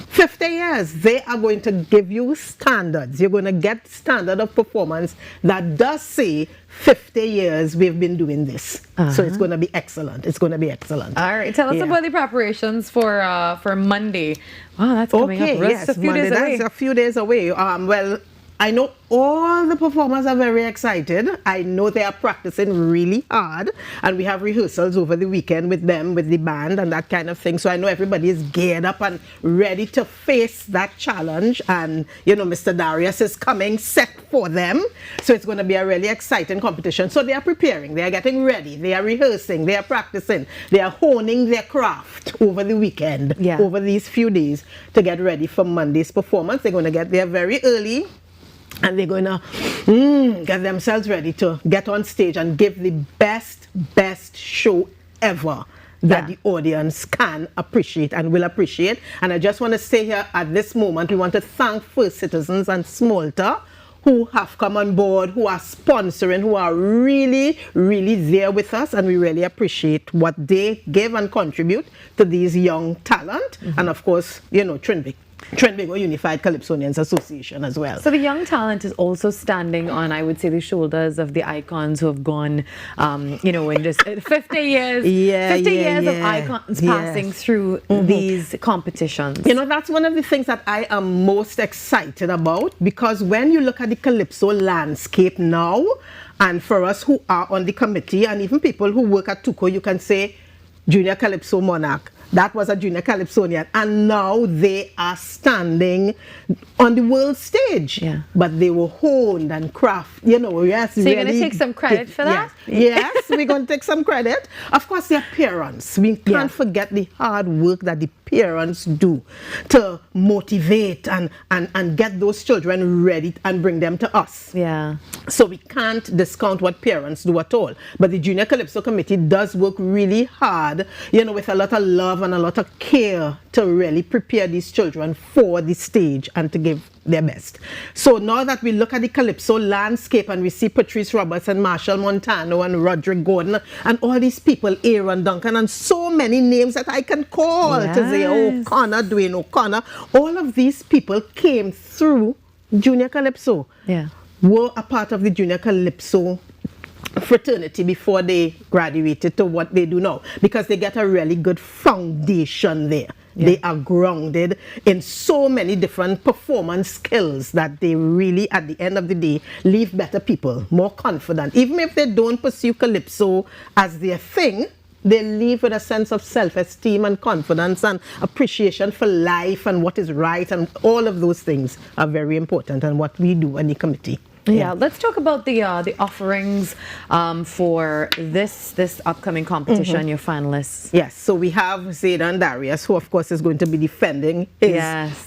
50 years, they are going to give you standards. You're going to get standard of performance that does say 50 years we've been doing this. So it's going to be excellent. It's going to be excellent. All right, tell us about the preparations for Monday. Wow, that's coming up. Yes, a few Monday, days away. that's a few days away. Well, I know all the performers are very excited. I know they are practicing really hard, and we have rehearsals over the weekend with them, with the band and that kind of thing. So I know everybody is geared up and ready to face that challenge. And, you know, Mr. Darius is coming set for them. So it's going to be a really exciting competition. So they are preparing, they are getting ready, they are rehearsing, they are practicing, they are honing their craft over the weekend, over these few days to get ready for Monday's performance. They're going to get there very early. And they're going to get themselves ready to get on stage and give the best show ever that the audience can appreciate and will appreciate. And I just want to say here at this moment, we want to thank First Citizens and Smolta, who have come on board, who are sponsoring, who are really, really there with us. And we really appreciate what they give and contribute to these young talent. And of course, you know, Trinidad Unified Calypsonians Association as well. So the young talent is also standing on, I would say, the shoulders of the icons who have gone, you know, in just 50 years, 50 years of icons passing through these competitions. You know, that's one of the things that I am most excited about, because when you look at the Calypso landscape now, and for us who are on the committee, and even people who work at TUCO, you can say Junior Calypso Monarch. That was a Junior Calypsonian, and now they are standing on the world stage. But they were honed and crafted, you know. Yes. So you're going to take some credit for that? Yes, we're going to take some credit. Of course, the parents. We can't forget the hard work that the parents do to motivate and get those children ready and bring them to us. So we can't discount what parents do at all. But the Junior Calypso Committee does work really hard, you know, with a lot of love and a lot of care to really prepare these children for the stage and to give their best. So now that we look at the Calypso landscape and we see Patrice Roberts and Marshall Montano and Roderick Gordon and all these people, Aaron Duncan, and so many names that I can call, to say O'Connor, Dwayne O'Connor, all of these people came through Junior Calypso, were a part of the Junior Calypso fraternity before they graduated to what they do now, because they get a really good foundation there. They are grounded in so many different performance skills that they really, at the end of the day, leave better people, more confident. Even if they don't pursue Calypso as their thing, they leave with a sense of self-esteem and confidence and appreciation for life and what is right, and all of those things are very important, and what we do in the committee. Yeah, let's talk about the offerings for this upcoming competition, your finalists. Yes, so we have Zaydan Darius, who of course is going to be defending his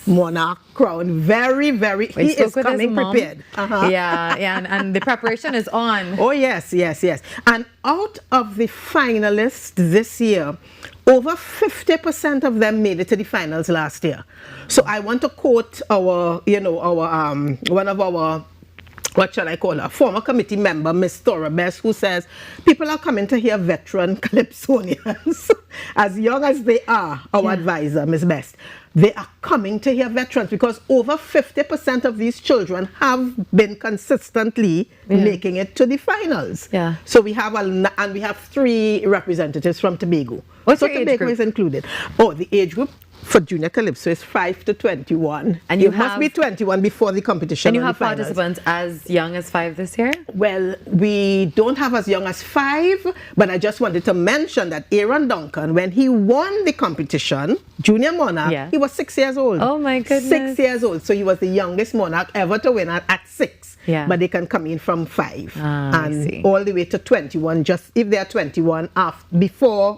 Monarch crown. Very, he is coming prepared. And the preparation is on. Oh yes. And out of the finalists this year, over 50% of them made it to the finals last year. So I want to quote our, one of our, what shall I call her, former committee member, Miss Thorabes, who says, people are coming to hear veteran Calypsonians, as young as they are, our advisor, Miss Best. They are coming to hear veterans because over 50% of these children have been consistently making it to the finals. So we have, and we have 3 representatives from Tobago. What's so your age Tobago group? is included. Oh, the age group for Junior Calypso is 5 to 21. And you must be 21 before the competition. And you have participants as young as 5 this year? Well, we don't have as young as 5, but I just wanted to mention that Aaron Duncan, when he won the competition, Junior Monarch, he was 6 years old. Oh my goodness. 6 years old. So he was the youngest Monarch ever to win at 6. But they can come in from 5 and all the way to 21. Just if they are 21 before,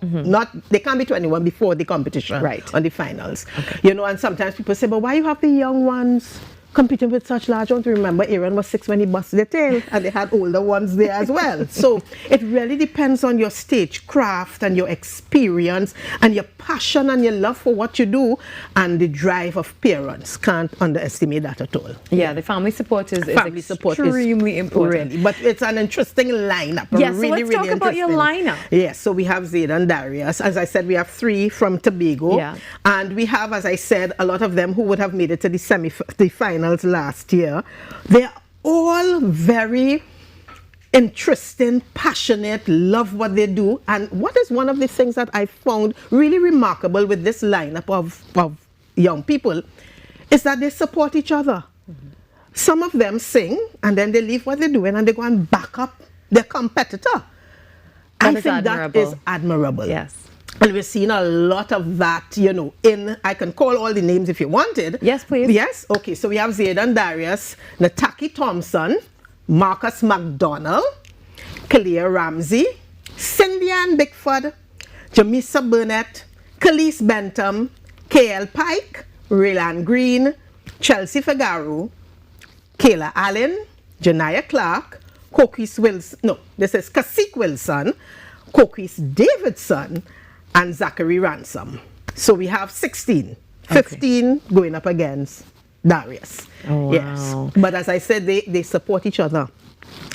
they can't be 21 before the competition, on the finals. And sometimes people say, but why you have the young ones competing with such large ones? Remember, Aaron was 6 when he busted their tail, and they had older ones there as well. So it really depends on your stage craft and your experience and your passion and your love for what you do, and the drive of parents. Can't underestimate that at all. The family support is extremely important. Really. But it's an interesting lineup. Yes, so let's talk about your lineup. Yes, so we have Zaydan Darius. As I said, we have 3 from Tobago. And we have, as I said, a lot of them who would have made it to the finals last year. They're all very interesting, passionate, love what they do. And what is one of the things that I found really remarkable with this lineup of young people is that they support each other. Some of them sing and then they leave what they're doing and they go and back up their competitor. I think that is admirable. Yes. And we've seen a lot of that, I can call all the names if you wanted. Yes, please. Yes? Okay, so we have Zaydan Darius, Nataki Thompson, Marcus McDonald, Kalia Ramsey, Cindy Ann Bickford, Jamisa Burnett, Khalees Bentham, KL Pike, Raylan Green, Chelsea Figaro, Kayla Allen, Janaya Clark, Kokis Wilson, Kasik Wilson, Kokis Davidson, and Zachary Ransom. So we have 16, 15 going up against Darius. Oh, wow. Yes. But as I said, they support each other,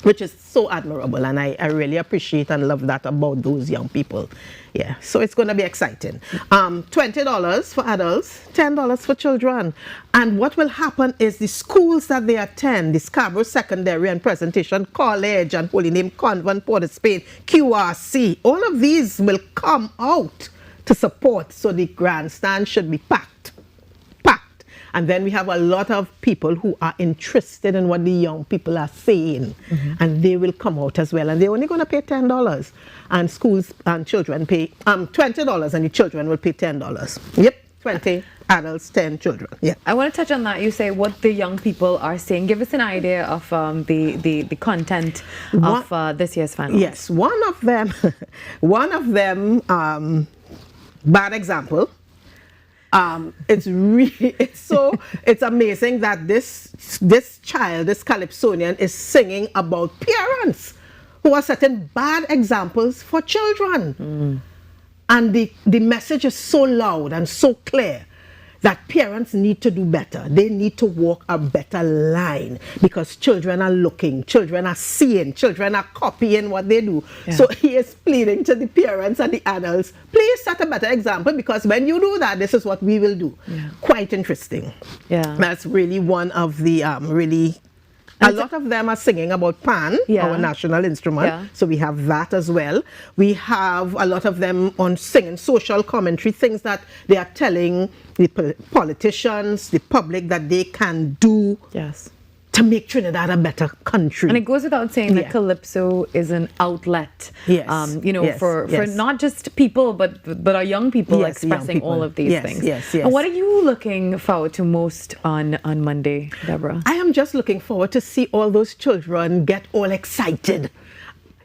which is so admirable, and I really appreciate and love that about those young people. Yeah, so it's going to be exciting. $20 for adults, $10 for children. And what will happen is the schools that they attend, the Scarborough Secondary and Presentation College and Holy Name Convent, Port of Spain, QRC, all of these will come out to support. So the grandstand should be packed. And then we have a lot of people who are interested in what the young people are saying. And they will come out as well. And they're only going to pay $10. And schools and children pay $20, and the children will pay $10. Yep, 20 adults, 10 children. Yeah. I want to touch on that. You say what the young people are saying. Give us an idea of the content of this year's finals. Yes, one of them, bad example. It's amazing that this child, this Calypsonian, is singing about parents who are setting bad examples for children. And the message is so loud and so clear that parents need to do better. They need to walk a better line because children are looking, children are seeing, children are copying what they do. Yeah. So he is pleading to the parents and the adults, please set a better example because when you do that, this is what we will do. Yeah. Quite interesting. Yeah. That's really one of the a lot of them are singing about pan, our national instrument. Yeah. So we have that as well. We have a lot of them on singing social commentary, things that they are telling the politicians, the public that they can do to make Trinidad a better country. And it goes without saying that Calypso is an outlet, for not just people, but our young people expressing all of these things. And what are you looking forward to most on Monday, Deborah? I am just looking forward to see all those children get all excited.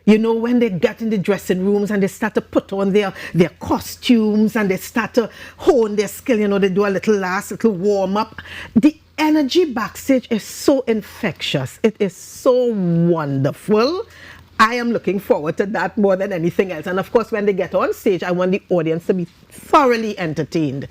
You know, when they get in the dressing rooms and they start to put on their costumes and they start to hone their skill, you know, they do a little warm up. The energy backstage is so infectious. It is so wonderful. I am looking forward to that more than anything else. And of course, when they get on stage, I want the audience to be thoroughly entertained,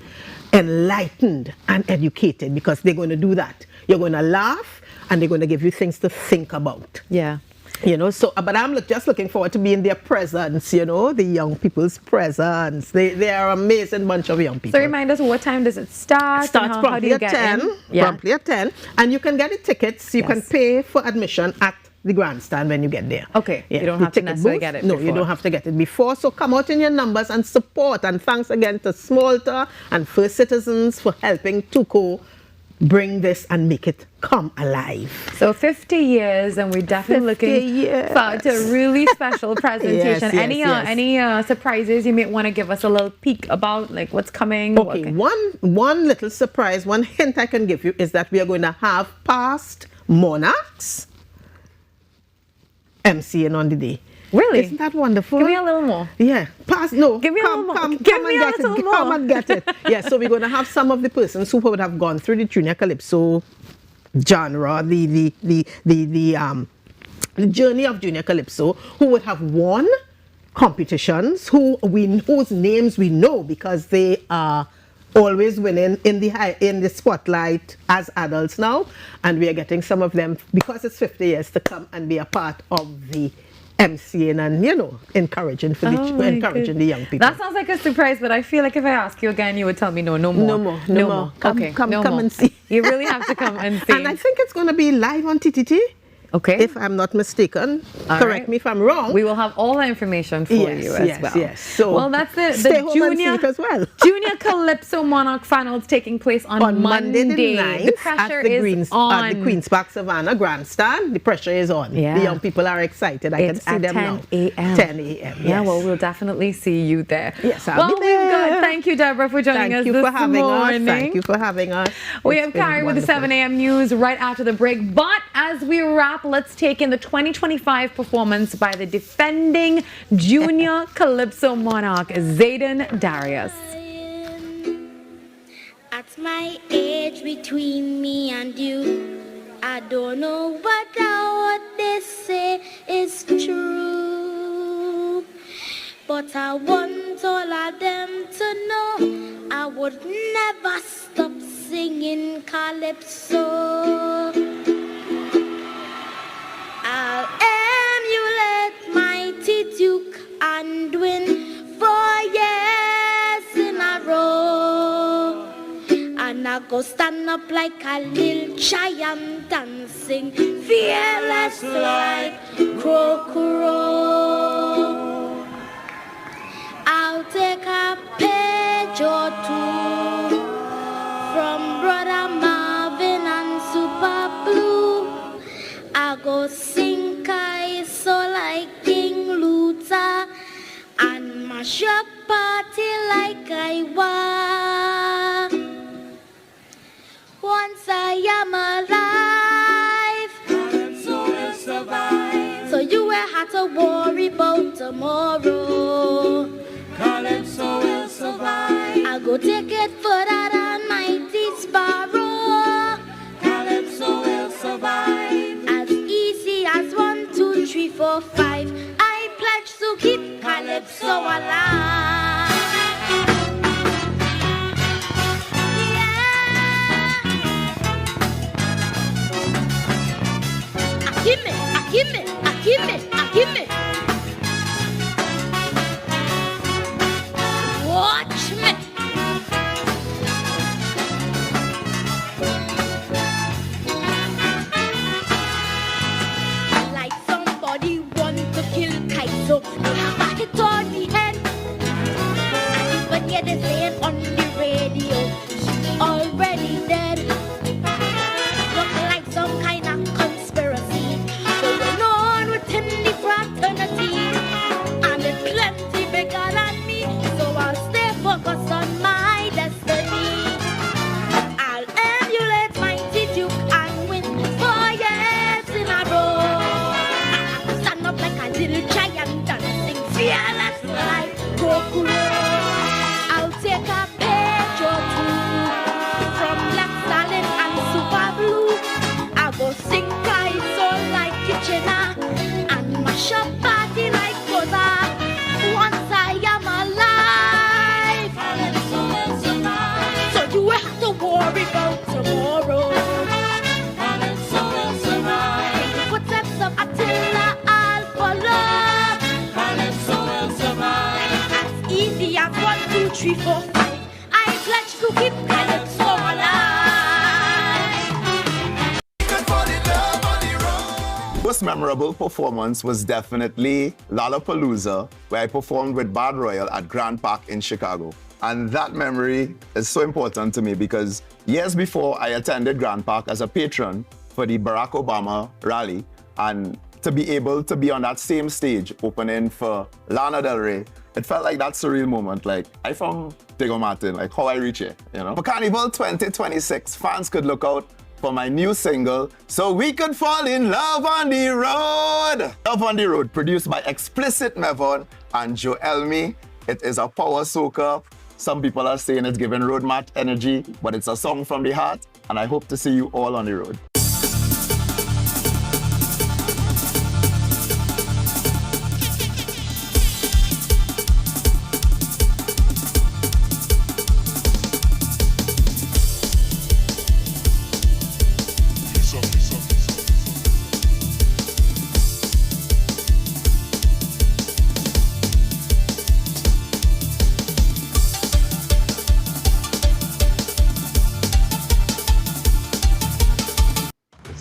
enlightened, and educated because they're going to do that. You're going to laugh and they're going to give you things to think about. Yeah. You know, so, but I'm just looking forward to being in their presence, you know, the young people's presence. They are an amazing bunch of young people. So remind us, what time does it start? Starts promptly at 10. Promptly at 10. And you can get the tickets. You can pay for admission at the grandstand when you get there. Okay. You don't have to necessarily get it No, before. you don't have to get it before. So come out in your numbers and support. And thanks again to Smolta and First Citizens for helping Tuco bring this and make it come alive. So 50 years, and we're definitely looking forward to a really special presentation. Any surprises you may want to give us a little peek about, like what's coming? Okay, one little surprise, one hint I can give you is that we are going to have past monarchs MCing on the day. Really? Isn't that wonderful? Give me a little more. Yeah. Give me a little more. Give me a little more. Come and get it. Yeah, so we're going to have some of the persons who would have gone through the Junior Calypso genre, the journey of Junior Calypso, who would have won competitions, whose names we know because they are always winning in the spotlight as adults now, and we are getting some of them because it's 50 years to come and be a part of the MCing and, you know, encouraging the young people. That sounds like a surprise, but I feel like if I ask you again, you would tell me no more. No more. Come and see. You really have to come and see. And I think it's going to be live on TTT. Okay. If I'm not mistaken. Correct me if I'm wrong. We will have all the information for you as well. Yes. So well, that's the junior as well. Junior Calypso Monarch finals taking place on Monday the 9th. The pressure is on. At the Queen's Park Savannah Grandstand. The pressure is on. Yeah. The young people are excited. I can see them now. 10 a.m. 10 a.m. Yes. Yeah, well, we'll definitely see you there. Yes, I'll be there. Thank you, Deborah, for joining us this morning. Thank you for having us. We have Carrie with the 7 a.m. news right after the break. But as we wrap, let's take in the 2025 performance by the defending Junior Calypso Monarch, Zayden Darius. At my age, between me and you, I don't know what they say is true. But I want all of them to know I would never stop singing Calypso. I'll emulate mighty Duke and win 4 years in a row. And I go stand up like a little giant and sing fearless like crow. I'll take a page or two from Brother Marvin and Super Blue. I go sing so like King Luther and mash up party like I was. Once I am alive, so will survive. So you will have to worry about tomorrow. Calypso will survive. I go take it further than mighty Sparrow. Calypso will survive. 1, 2, 3, 4, 5. I pledge to keep Calypso alive. pledge to keep Calypso alive. Most memorable performance was definitely Lollapalooza, where I performed with Bad Royal at Grand Park in Chicago. And that memory is so important to me because years before I attended Grand Park as a patron for the Barack Obama rally, and to be able to be on that same stage opening for Lana Del Rey, it felt like that surreal moment. Like, I from Diego Martin, like how I reach it, you know? For Carnival 2026, fans could look out for my new single, So We Could Fall in Love on the Road. Love on the Road, produced by Explicit Mevon and Joe Elmi. It is a power soaker. Some people are saying it's giving road mat energy, but it's a song from the heart, and I hope to see you all on the road.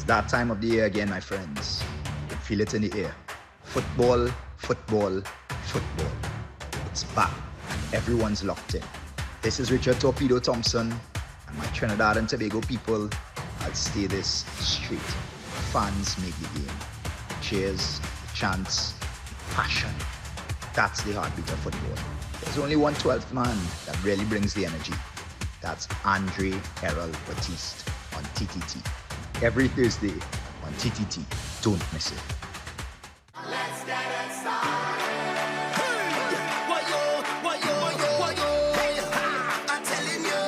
That time of the year again, my friends. You feel it in the air. Football, football, football. It's back and everyone's locked in. This is Richard Torpedo Thompson and my Trinidad and Tobago people. I'll stay this straight. Fans make the game. Cheers, chants, passion. That's the heartbeat of football. There's only one 12th man that really brings the energy. That's Andre Errol Batiste on TTT. Every Thursday on TTT. Don't miss it. Let's get it started. I'm telling you,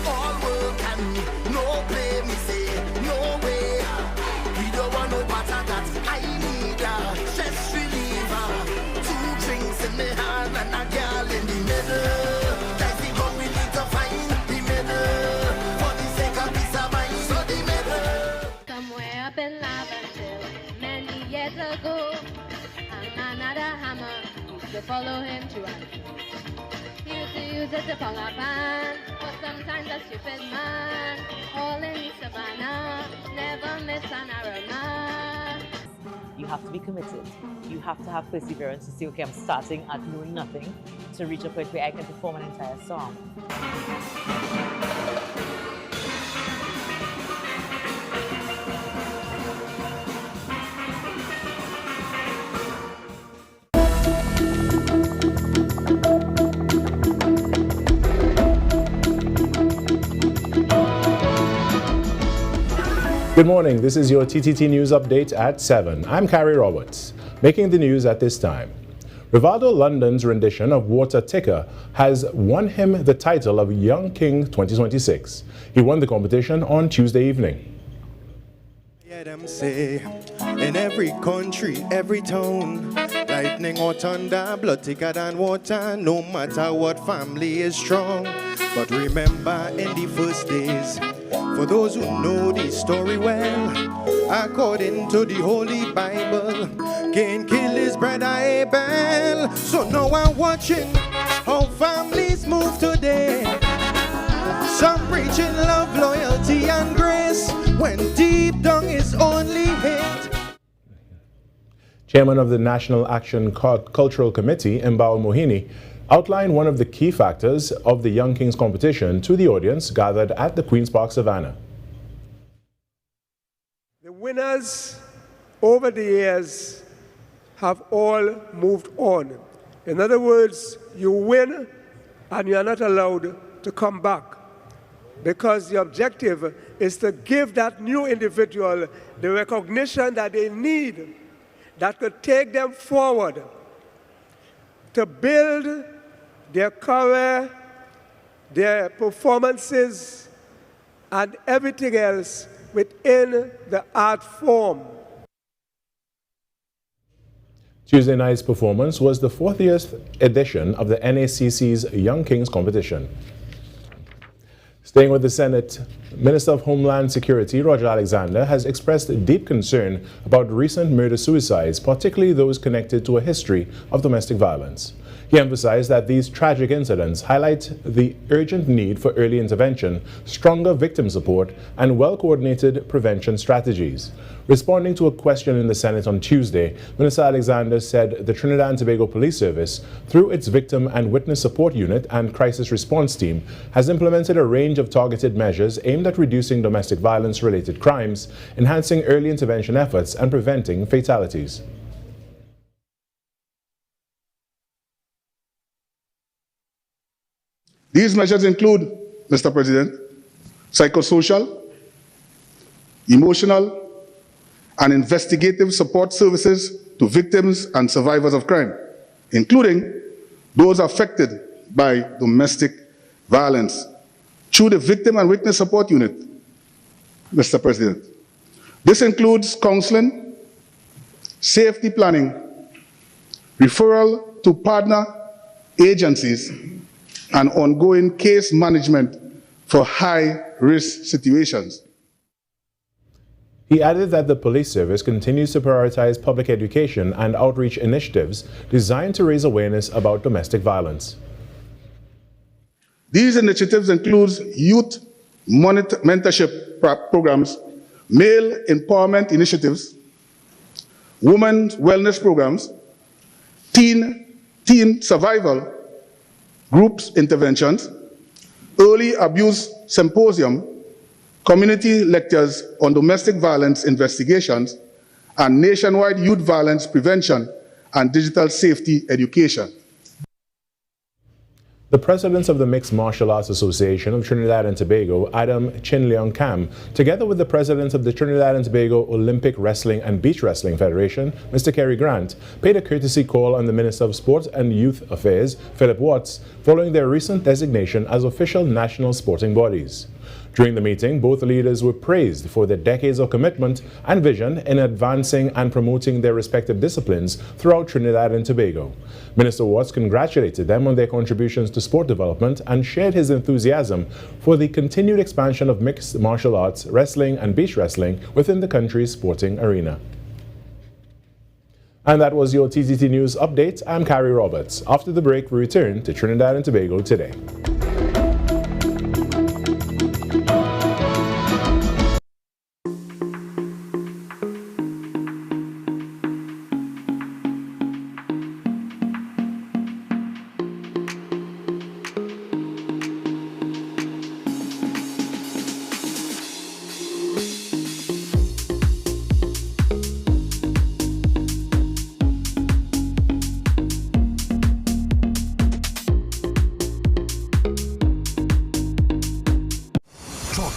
all work and no play. Me say no way. We don't want no matter that. I need a stress reliever. 2 drinks in my hand and a girl in the middle. That's the one we need to find the middle. For the sake of peace of mind, so the middle. Somewhere up in Laventille, many years ago, another hammer used to follow him to run. He used to use it to pull a pan, or sometimes a stupid man. All in Savannah, never miss an aroma. You have to be committed. You have to have perseverance to say, okay, I'm starting at knowing nothing to reach a point where I can perform an entire song. Good morning, this is your TTT News Update at 7. I'm Carrie Roberts. Making the news at this time. Rivaldo London's rendition of Water Ticker has won him the title of Young King 2026. He won the competition on Tuesday evening. Hear them say, in every country, every town, lightning or thunder, blood thicker than water, no matter what family is strong. But remember in the first days, for those who know the story well, according to the Holy Bible, Cain killed his brother Abel. So now I'm watching how families move today. Some preaching love, loyalty, and grace, when deep down is only hate. Chairman of the National Action Cultural Committee, Mbao Mohini, outlined one of the key factors of the Young Kings competition to the audience gathered at the Queen's Park Savannah. The winners over the years have all moved on. In other words, you win and you are not allowed to come back, because the objective is to give that new individual the recognition that they need, that could take them forward to build their career, their performances, and everything else within the art form. Tuesday night's performance was the 40th edition of the NACC's Young Kings competition. Staying with the Senate, Minister of Homeland Security Roger Alexander has expressed deep concern about recent murder-suicides, particularly those connected to a history of domestic violence. He emphasized that these tragic incidents highlight the urgent need for early intervention, stronger victim support, and well-coordinated prevention strategies. Responding to a question in the Senate on Tuesday, Minister Alexander said the Trinidad and Tobago Police Service, through its Victim and Witness Support Unit and Crisis Response Team, has implemented a range of targeted measures aimed at reducing domestic violence-related crimes, enhancing early intervention efforts, and preventing fatalities. These measures include, Mr. President, psychosocial, emotional, and investigative support services to victims and survivors of crime, including those affected by domestic violence, through the Victim and Witness Support Unit, Mr. President. This includes counseling, safety planning, referral to partner agencies, and ongoing case management for high-risk situations. He added that the police service continues to prioritize public education and outreach initiatives designed to raise awareness about domestic violence. These initiatives include youth mentorship programs, male empowerment initiatives, women's wellness programs, teen survival groups interventions, early abuse symposium, community lectures on domestic violence investigations, and nationwide youth violence prevention and digital safety education. The president of the Mixed Martial Arts Association of Trinidad and Tobago, Adam Chin Leong Kam, together with the president of the Trinidad and Tobago Olympic Wrestling and Beach Wrestling Federation, Mr. Kerry Grant, paid a courtesy call on the Minister of Sport and Youth Affairs, Philip Watts, following their recent designation as official national sporting bodies. During the meeting, both leaders were praised for their decades of commitment and vision in advancing and promoting their respective disciplines throughout Trinidad and Tobago. Minister Watts congratulated them on their contributions to sport development and shared his enthusiasm for the continued expansion of mixed martial arts, wrestling and beach wrestling within the country's sporting arena. And that was your TTT News Update. I'm Carrie Roberts. After the break, we return to Trinidad and Tobago Today.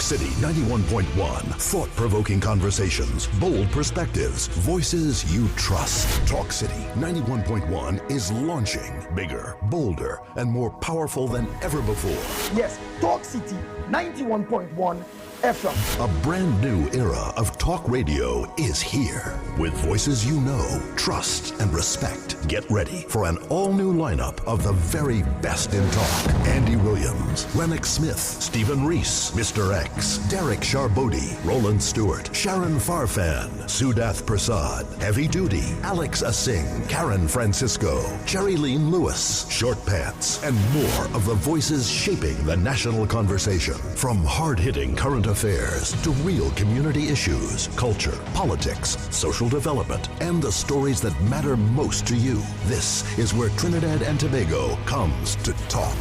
City 91.1. Thought-provoking conversations, bold perspectives, voices you trust. Talk City 91.1 is launching bigger, bolder, and more powerful than ever before. Yes, Talk City 91.1 FM. A brand new era of talk radio is here. With voices you know, trust, and respect. Get ready for an all-new lineup of the very best in talk. Andy Williams, Lennox Smith, Stephen Reese, Mr. X, Derek Charbodi, Roland Stewart, Sharon Farfan, Sudath Prasad, Heavy Duty, Alex Asing, Karen Francisco, Cherry Lean Lewis, Short Pants, and more of the voices shaping the national conversation. From hard-hitting current affairs to real community issues, culture, politics, social development, and the stories that matter most to you. This is where Trinidad and Tobago comes to talk.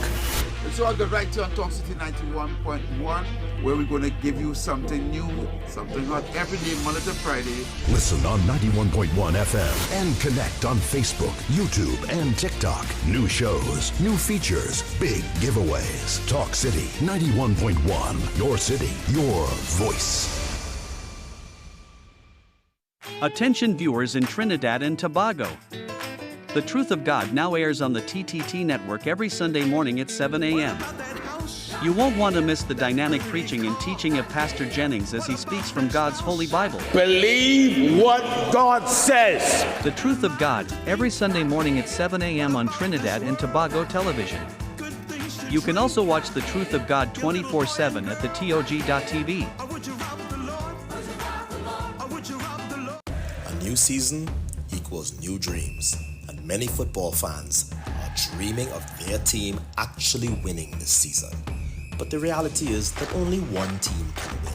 So I'll get right here on Talk City 91.1, where we're going to give you something new, something hot every day, Monday to Friday. Listen on 91.1 FM and connect on Facebook, YouTube, and TikTok. New shows, new features, big giveaways. Talk City 91.1. Your city, your voice. Attention viewers in Trinidad and Tobago. The Truth of God now airs on the TTT network every Sunday morning at 7 a.m. You won't want to miss the dynamic preaching and teaching of Pastor Jennings as he speaks from God's Holy Bible. Believe what God says. The Truth of God, every Sunday morning at 7 a.m. on Trinidad and Tobago television. You can also watch The Truth of God 24/7 at thetog.tv. A new season equals new dreams, and many football fans are dreaming of their team actually winning this season. But the reality is that only one team can win.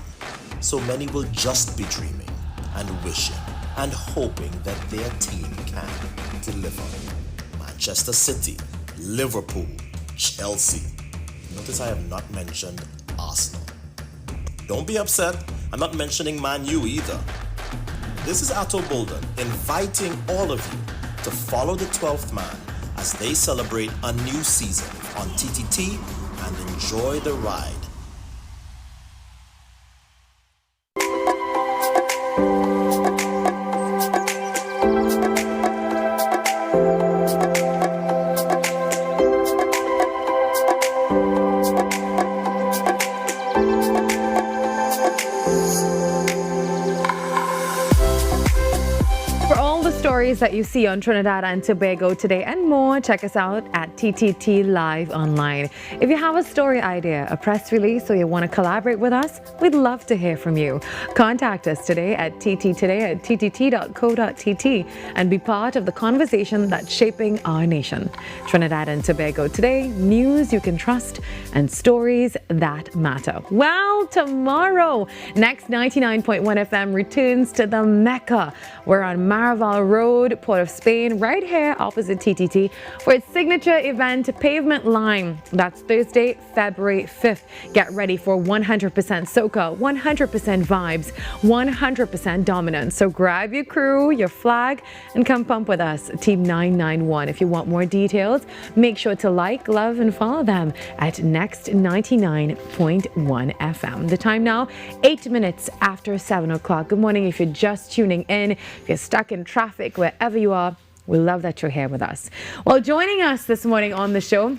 So many will just be dreaming and wishing and hoping that their team can deliver. Manchester City, Liverpool, Chelsea. Notice I have not mentioned Arsenal. Don't be upset, I'm not mentioning Man U either. This is Atto Bolden inviting all of you to follow the 12th man as they celebrate a new season on TTT and enjoy the ride. That you see on Trinidad and Tobago Today and more, check us out at TTT Live Online. If you have a story idea, a press release, or you want to collaborate with us, we'd love to hear from you. Contact us today at ttoday@ttt.co.tt and be part of the conversation that's shaping our nation. Trinidad and Tobago Today, news you can trust and stories that matter. Well, tomorrow, Next 99.1 FM returns to the Mecca. We're on Maraval Road, Port of Spain, right here opposite TTT for its signature event, Pavement Line. That's Thursday, February 5th. Get ready for 100% soca, 100% vibes, 100% dominance. So grab your crew, your flag, and come pump with us, Team 991. If you want more details, make sure to like, love, and follow them at Next 99.1 FM. The time now, 8 minutes after 7 o'clock. Good morning if you're just tuning in. If you're stuck in traffic, wherever you are, we love that you're here with us. Well, joining us this morning on the show,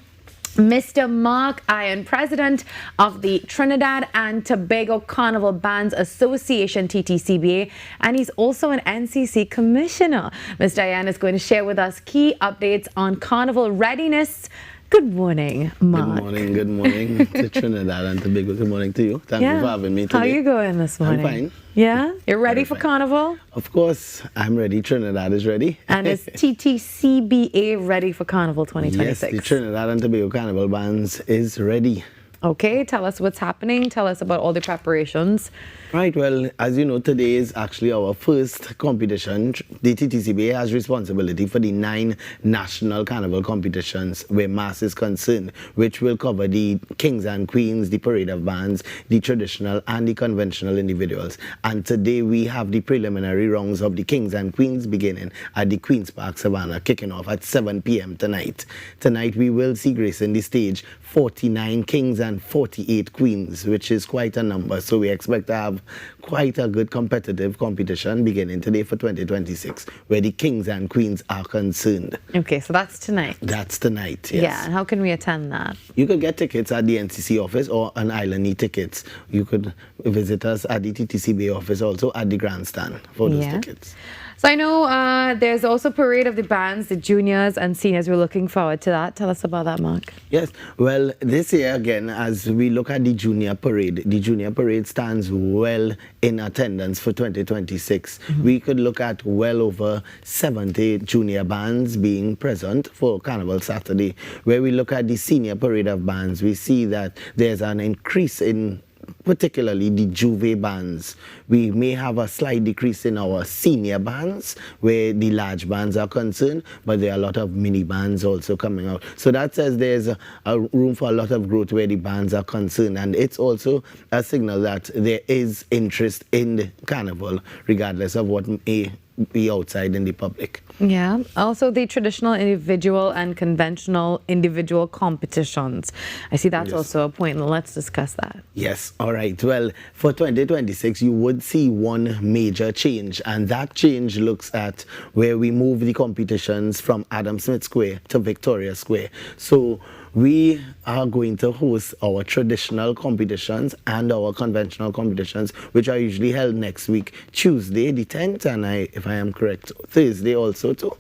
Mr. Mark Iron, president of the Trinidad and Tobago Carnival Bands Association, TTCBA, and he's also an NCC commissioner. Mr. Iron is going to share with us key updates on carnival readiness. Good morning, Mark. Good morning to Trinidad and Tobago. Good morning to you. Thank you for having me today. How are you going this morning? I'm fine. Yeah? You're ready for Carnival? Of course, I'm ready. Trinidad is ready. And is TTCBA ready for Carnival 2026? Yes, the Trinidad and Tobago Carnival Bands is ready. Okay, tell us what's happening. Tell us about all the preparations. Right, well, as you know, today is actually our first competition. The TTCBA has responsibility for the 9 national carnival competitions where mass is concerned, which will cover the kings and queens, the parade of bands, the traditional and the conventional individuals. And today we have the preliminary rounds of the kings and queens beginning at the Queen's Park Savannah, kicking off at 7 p.m. tonight. Tonight we will see gracing the stage 49 kings and 48 queens, which is quite a number. So we expect to have quite a good competitive competition beginning today for 2026, where the kings and queens are concerned. Okay, so that's tonight. That's tonight, yes. Yeah, and how can we attend that? You could get tickets at the NCC office or an Island tickets. You could visit us at the TTCBA office, also at the grandstand for those tickets. So I know there's also parade of the bands, the juniors and seniors. We're looking forward to that. Tell us about that, Mark. Yes, well, this year again, as we look at the junior parade stands well in attendance for 2026. We could look at well over 70 junior bands being present for Carnival Saturday. Where we look at the senior parade of bands, we see that there's an increase in particularly the Juve bands. We may have a slight decrease in our senior bands where the large bands are concerned, but there are a lot of mini bands also coming out. So that says there's a room for a lot of growth where the bands are concerned, and it's also a signal that there is interest in the carnival regardless of what may be outside in the public. Yeah. Also the traditional individual and conventional individual competitions. I see that's also a point. Let's discuss that. Yes. All right. Well, for 2026, you would see one major change, and that change looks at where we move the competitions from Adam Smith Square to Victoria Square. So we are going to host our traditional competitions and our conventional competitions, which are usually held next week, Tuesday the 10th, and if I am correct, Thursday also too.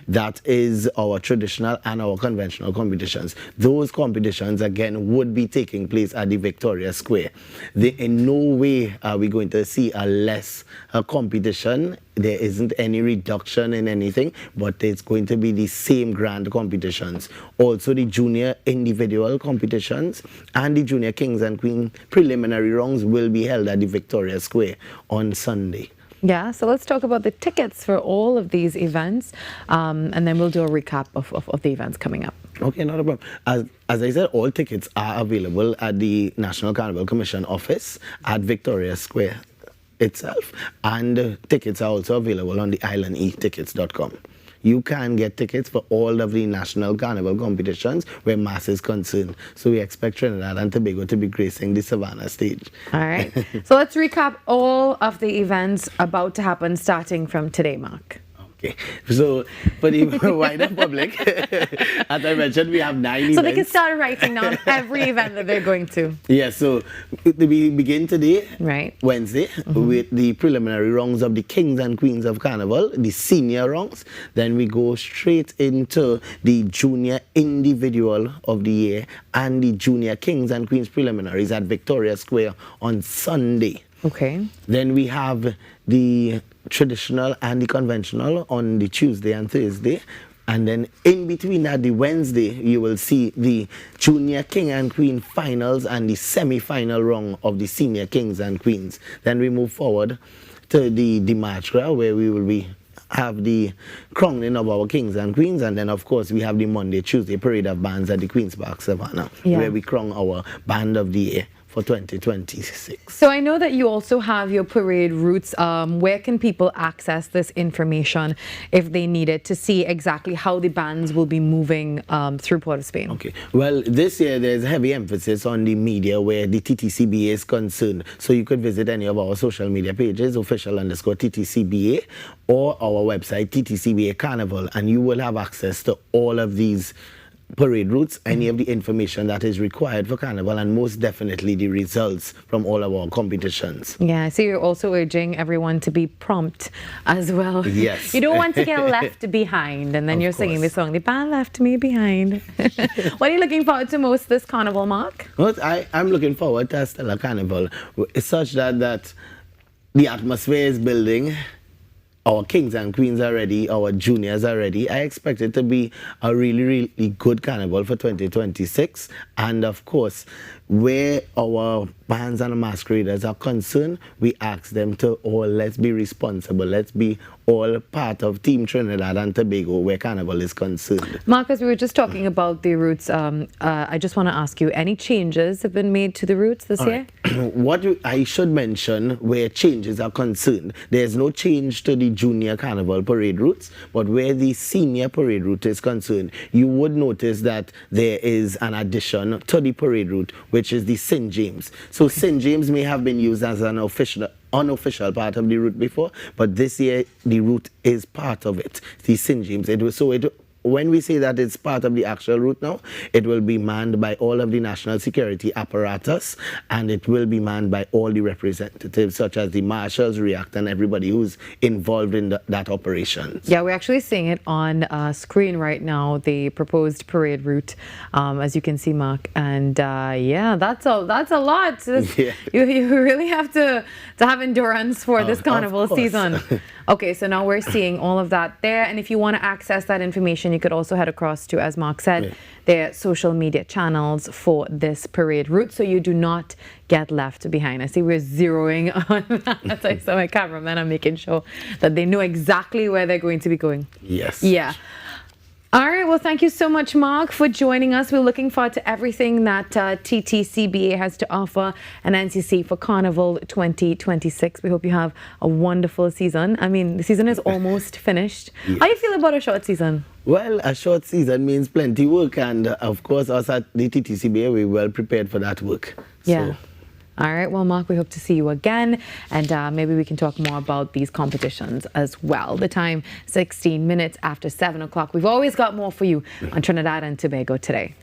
That is our traditional and our conventional competitions. Those competitions, again, would be taking place at the Victoria Square. In no way are we going to see a less competition there isn't any reduction in anything, but it's going to be the same grand competitions. Also, the junior individual competitions and the junior kings and queen preliminary rounds will be held at the Victoria Square on Sunday. Yeah, so let's talk about the tickets for all of these events, and then we'll do a recap of the events coming up. Okay, not a problem. As I said, all tickets are available at the National Carnival Commission office at Victoria Square itself, and tickets are also available on the islandetickets.com. You can get tickets for all of the national carnival competitions where mass is concerned. So we expect Trinidad and Tobago to be gracing the Savannah stage. All right. So let's recap all of the events about to happen starting from today, Mark. Okay, so for the wider public, as I mentioned, we have 9 events. So they can start writing down every event that they're going to. Yeah, so we begin today, right, Wednesday, with the preliminary rounds of the Kings and Queens of Carnival, the senior rounds. Then we go straight into the junior individual of the year and the junior Kings and Queens preliminaries at Victoria Square on Sunday. Okay. Then we have the traditional and the conventional on the Tuesday and Thursday. And then in between that, the Wednesday, you will see the Junior King and Queen finals and the semi-final round of the Senior Kings and Queens. Then we move forward to the Dimatra, where we will have the crowning of our Kings and Queens. And then, of course, we have the Monday, Tuesday parade of bands at the Queen's Park Savannah, where we crown our band of the year for 2026. So I know that you also have your parade routes. Where can people access this information if they need it to see exactly how the bands will be moving through Port of Spain? Okay. Well, this year there's heavy emphasis on the media where the TTCBA is concerned. So you could visit any of our social media pages, official_TTCBA, or our website, TTCBA Carnival, and you will have access to all of these parade routes, any of the information that is required for Carnival, and most definitely the results from all of our competitions. Yeah, so you're also urging everyone to be prompt as well. Yes. You don't want to get left behind, and then you're singing the song, the band left me behind. What are you looking forward to most this Carnival, Mark? Well, I'm looking forward to a stellar Carnival. It's such that the atmosphere is building. Our Kings and Queens are ready, our juniors are ready. I expect it to be a really, really good Carnival for 2026. And of course, where our bands and masqueraders are concerned, we ask them to all, let's be responsible. Let's be all part of Team Trinidad and Tobago where Carnival is concerned. Marcus, we were just talking about the routes. I just want to ask you, any changes have been made to the routes this year? What I should mention where changes are concerned, there's no change to the junior Carnival parade routes, but where the senior parade route is concerned, you would notice that there is an addition to the parade route, which is the St. James. So St. James may have been used as an unofficial part of the route before, but this year the route is part of it. The St. James. When we say that it's part of the actual route now, it will be manned by all of the national security apparatus, and it will be manned by all the representatives, such as the marshals, REACT, and everybody who's involved in that operation. Yeah, we're actually seeing it on screen right now, the proposed parade route, as you can see, Mark. And yeah, that's a lot. You really have to have endurance for this carnival season. Okay, so now we're seeing all of that there. And if you want to access that information, you could also head across to, as Mark said, their social media channels for this parade route, so you do not get left behind. I see we're zeroing on that. I saw my cameraman. I'm making sure that they know exactly where they're going to be going. Yes. Yeah. All right, well, thank you so much, Mark, for joining us. We're looking forward to everything that TTCBA has to offer and NCC for Carnival 2026. We hope you have a wonderful season. I mean, the season is almost finished. Yes. How do you feel about a short season? Well, a short season means plenty work, and of course, us at the TTCBA, we're well prepared for that work. Yeah. All right, well, Mark, we hope to see you again, and maybe we can talk more about these competitions as well. The time, 16 minutes after 7 o'clock. We've always got more for you on Trinidad and Tobago Today.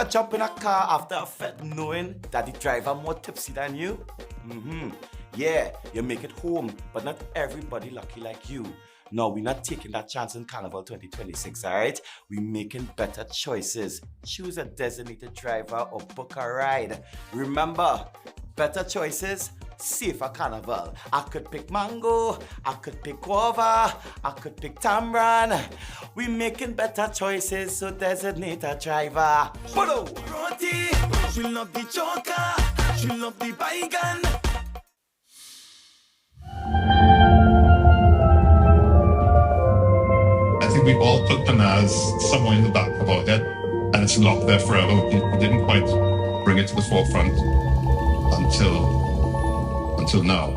jump in a car after a fete knowing that the driver more tipsy than you? Yeah, you make it home, but not everybody lucky like you. No, we're not taking that chance in Carnival 2026, alright? We're making better choices. Choose a designated driver or book a ride. Remember, better choices, safer Carnival. I could pick mango, I could pick guava, I could pick tamarind. We're making better choices, so designate a driver. Follow! Roti, she love the choker, she love the bygone. I think we all put Panaz somewhere in the back of our head, and it's locked there forever. We didn't quite bring it to the forefront until now.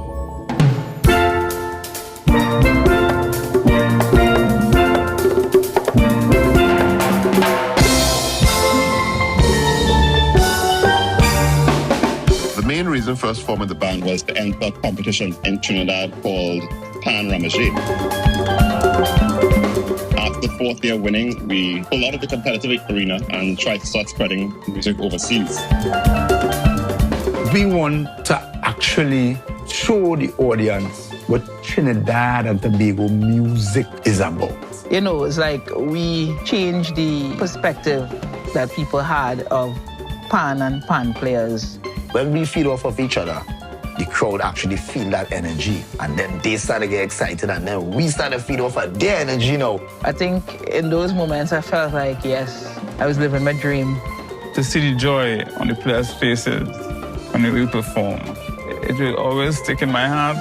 The main reason for us forming the band was to enter a competition in Trinidad called Pan Ramajé. After the fourth year winning, we pulled out of the competitive arena and tried to start spreading music overseas. We want to actually show the audience what Trinidad and Tobago music is about. You know, it's like we changed the perspective that people had of pan and pan players. When we feed off of each other, the crowd actually feel that energy, and then they start to get excited, and then we start to feed off of their energy now. I think in those moments I felt like, yes, I was living my dream. To see the joy on the players' faces when they will perform, it will always stick in my heart.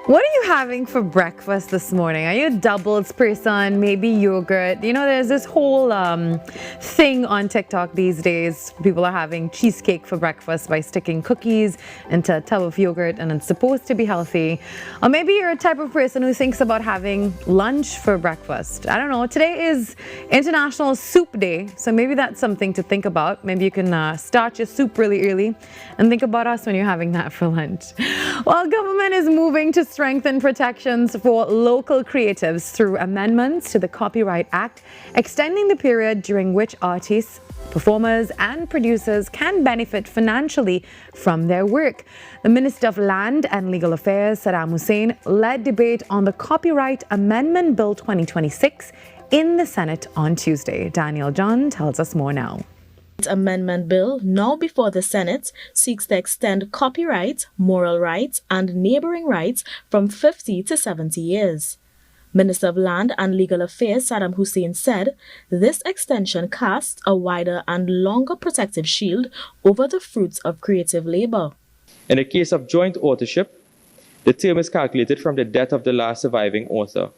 What are you having for breakfast this morning? Are you a double person, maybe yogurt? You know, there's this whole thing on TikTok these days. People are having cheesecake for breakfast by sticking cookies into a tub of yogurt, and it's supposed to be healthy. Or maybe you're a type of person who thinks about having lunch for breakfast. I don't know. Today is International Soup Day, so maybe that's something to think about. Maybe you can start your soup really early and think about us when you're having that for lunch. Well, government is moving to strengthen protections for local creatives through amendments to the Copyright Act, extending the period during which artists, performers and producers can benefit financially from their work. The Minister of Land and Legal Affairs, Saddam Hussein, led debate on the Copyright Amendment Bill 2026 in the Senate on Tuesday. Daniel John tells us more now. Amendment bill, now before the Senate, seeks to extend copyright, moral rights, and neighboring rights from 50 to 70 years. Minister of Land and Legal Affairs Saddam Hussein said this extension casts a wider and longer protective shield over the fruits of creative labor. In the case of joint authorship, the term is calculated from the death of the last surviving author.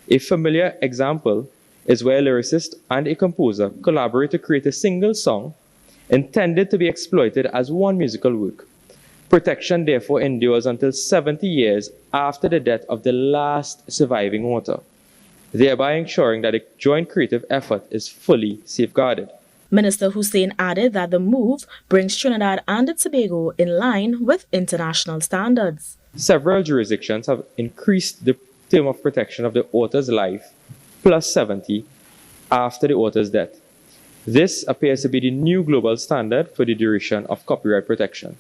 A familiar example is where a lyricist and a composer collaborate to create a single song intended to be exploited as one musical work. Protection therefore endures until 70 years after the death of the last surviving author, thereby ensuring that a joint creative effort is fully safeguarded. Minister Hussein added that the move brings Trinidad and Tobago in line with international standards. Several jurisdictions have increased the term of protection of the author's life plus 70 after the author's death. This appears to be the new global standard for the duration of copyright protection.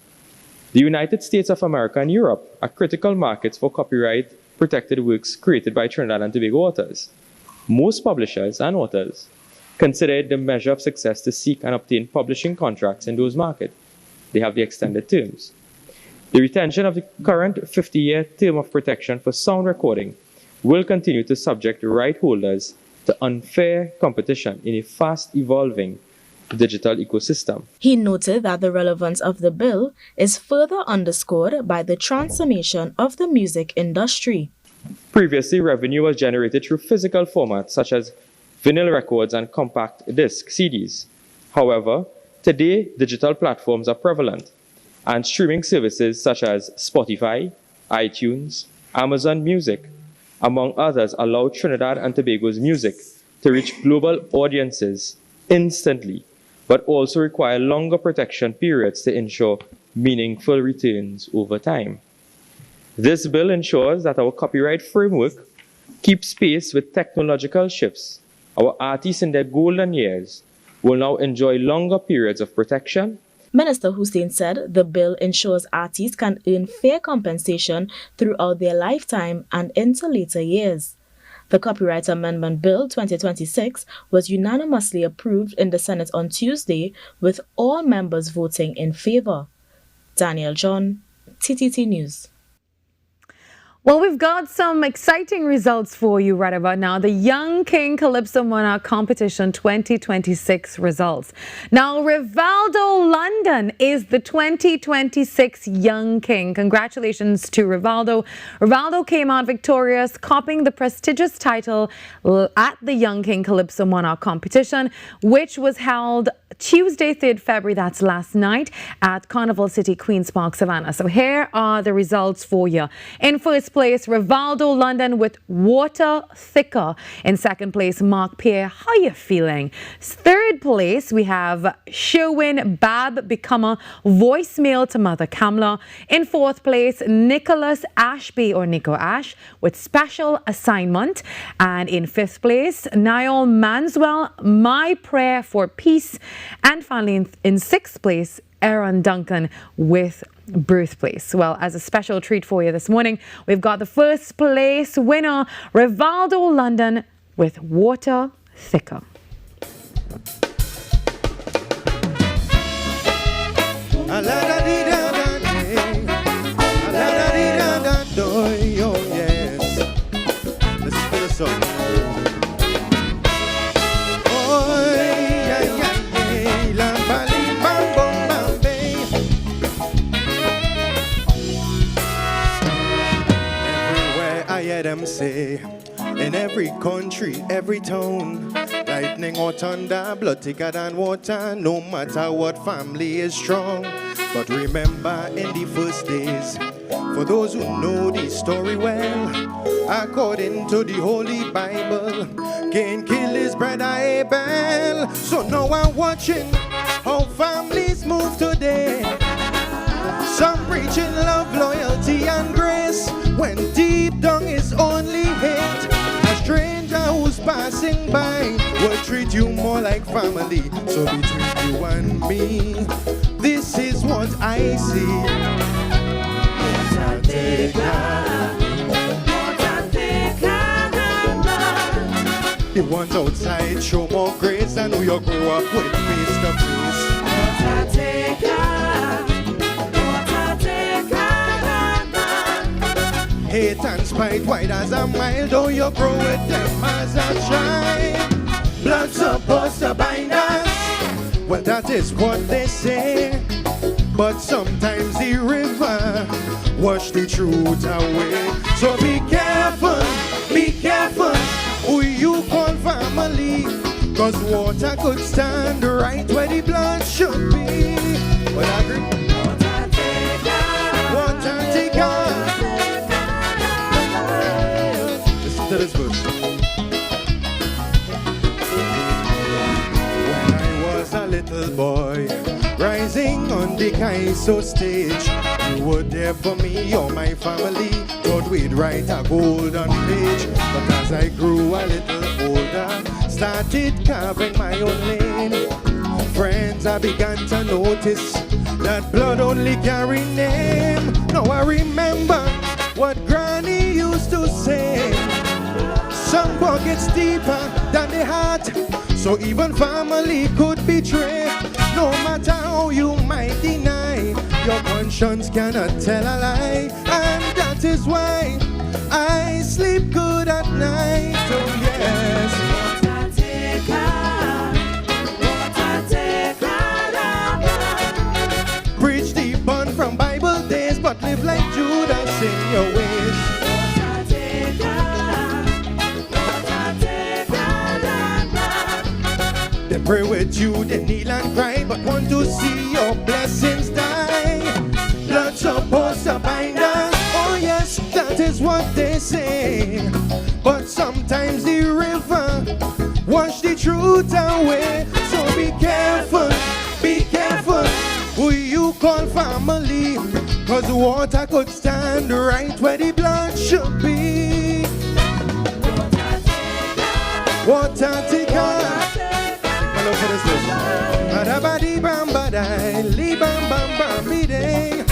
The United States of America and Europe are critical markets for copyright-protected works created by Trinidad and Tobago authors. Most publishers and authors consider it the measure of success to seek and obtain publishing contracts in those markets. They have the extended terms. The retention of the current 50-year term of protection for sound recording will continue to subject right holders to unfair competition in a fast-evolving digital ecosystem. He noted that the relevance of the bill is further underscored by the transformation of the music industry. Previously, revenue was generated through physical formats such as vinyl records and compact disc CDs. However, today, digital platforms are prevalent, and streaming services such as Spotify, iTunes, Amazon Music, among others, allow Trinidad and Tobago's music to reach global audiences instantly, but also require longer protection periods to ensure meaningful returns over time. This bill ensures that our copyright framework keeps pace with technological shifts. Our artists in their golden years will now enjoy longer periods of protection. Minister Hussein said the bill ensures artists can earn fair compensation throughout their lifetime and into later years. The Copyright Amendment Bill 2026 was unanimously approved in the Senate on Tuesday, with all members voting in favor. Daniel John, TTT News. Well, we've got some exciting results for you right about now. The Young King Calypso Monarch Competition 2026 results. Now, Rivaldo London is the 2026 Young King. Congratulations to Rivaldo. Rivaldo came out victorious, copying the prestigious title at the Young King Calypso Monarch Competition, which was held Tuesday, 3rd February, that's last night, at Carnival City, Queen's Park, Savannah. So here are the results for you. In first place, Rivaldo London with Water Thicker. In second place, Mark Pierre. How you feeling? Third place, we have Sherwin Bab Becomer, Voicemail to Mother Kamla. In fourth place, Nicholas Ashby or Nico Ash with Special Assignment. And in fifth place, Niall Manswell, My Prayer for Peace. And finally, in sixth place, Aaron Duncan with Birthplace. Well, as a special treat for you this morning, we've got the first place winner, Rivaldo London with Water Thicker. Listen to the song. Them say, in every country, every town, lightning or thunder, blood thicker than water, no matter what family is strong. But remember in the first days, for those who know the story well, according to the Holy Bible, Cain killed his brother Abel. So now I'm watching how families move today. Some preaching love, loyalty and grace, when deep down is only hate. A stranger who's passing by will treat you more like family. So between you and me, this is what I see. Water thicker. The ones outside show more grace than who you grew up with face to face. Water thicker. Hate and spite wide as a mile, though you grow with them as a child. Blood supposed to bind us, well that is what they say. But sometimes the river wash the truth away. So be careful who you call family, cause water could stand right where the blood should be. Well, I agree. Water thicker. To this verse. When I was a little boy, rising on the Calypso stage, you were there for me or my family, thought we'd write a golden page. But as I grew a little older, started carving my own lane, friends, I began to notice that blood only carry name. Now I remember what Granny used to say, some pockets deeper than the heart, so even family could betray. No matter how you might deny, your conscience cannot tell a lie. And that is why I sleep good at night, oh yes. Preach the bun from Bible days, but live like Judas in your ways. They pray with you, they kneel and cry, but want to see your blessings die. Blood supposed to bind us, oh yes, that is what they say. But sometimes the river wash the truth away. So be careful who you call family, cause water could stand right where the blood should be. Water taker. Hello for this list. Badabadi bam badai, li bam bam bam biding.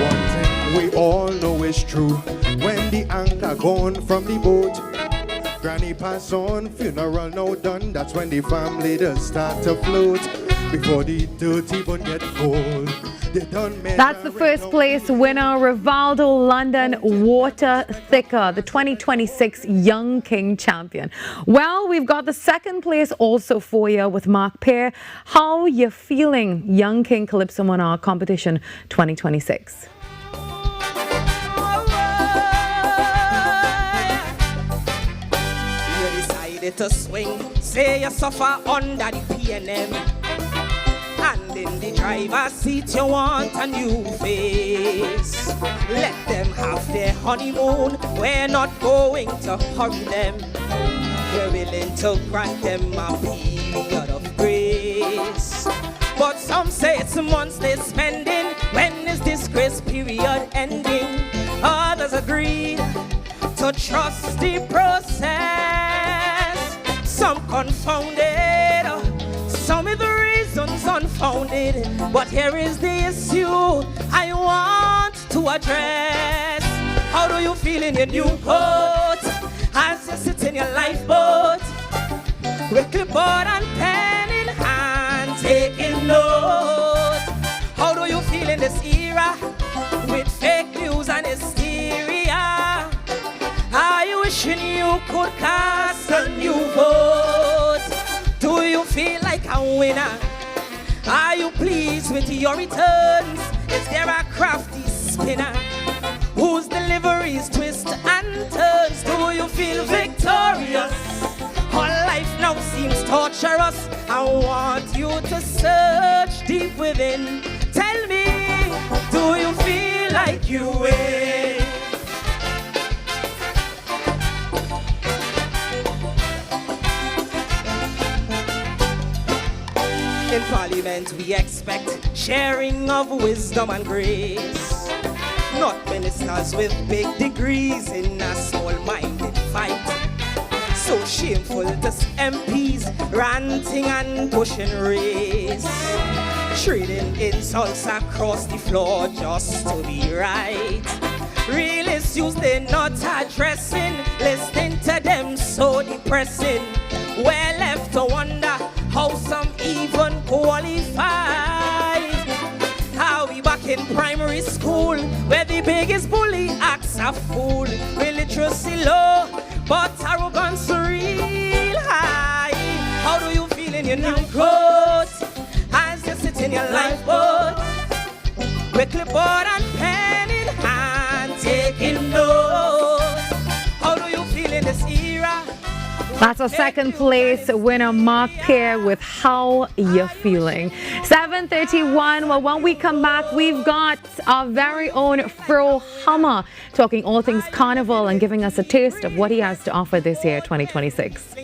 One thing we all know is true. When the anchor gone from the boat, granny pass on, funeral now done. That's when the family does start to float. Before the dirt even get cold. That's the first place winner, Rivaldo London Water Thicker, the 2026 Young King champion. Well, we've got the second place also for you with Mark Pear. How you feeling, Young King Calypso Monarch competition 2026? You decided to swing, say you suffer under the PNM. And in the driver's seat you want a new face. Let them have their honeymoon, we're not going to hurry them. We're willing to grant them a period of grace. But some say it's months they're spending. When is this grace period ending? Others agreed to trust the process. Some confounded, some with reasons unfounded. But here is the issue I want to address. How do you feel in your new coat as you sit in your lifeboat with clipboard and pen in hand, taking notes? How do you feel in this era with fake news and hysteria? Are you wishing you could cast a new vote? Do you feel like a winner? Are you pleased with your returns? Is there a crafty spinner whose deliveries twist and turns? Do you feel victorious? All life now seems torturous. I want you to search deep within. Tell me, do you feel like you win? In Parliament we expect sharing of wisdom and grace, not ministers with big degrees in a small-minded fight. So shameful this MPs ranting and pushing race, trading insults across the floor just to be right. Real issues they're not addressing, listening to them so depressing. We're left to wonder how some even qualify. How we back in primary school, where the biggest bully acts a fool. With literacy low, but arrogance real high. How do you feel in your new clothes as you sit in your lifeboat with clipboard and pen in hand, taking notes? How do you feel in this era? That's our second place winner, Mark Pear, with How You Feeling. 7:31. Well, when we come back, we've got our very own Fro Hummer talking all things Carnival and giving us a taste of what he has to offer this year, 2026.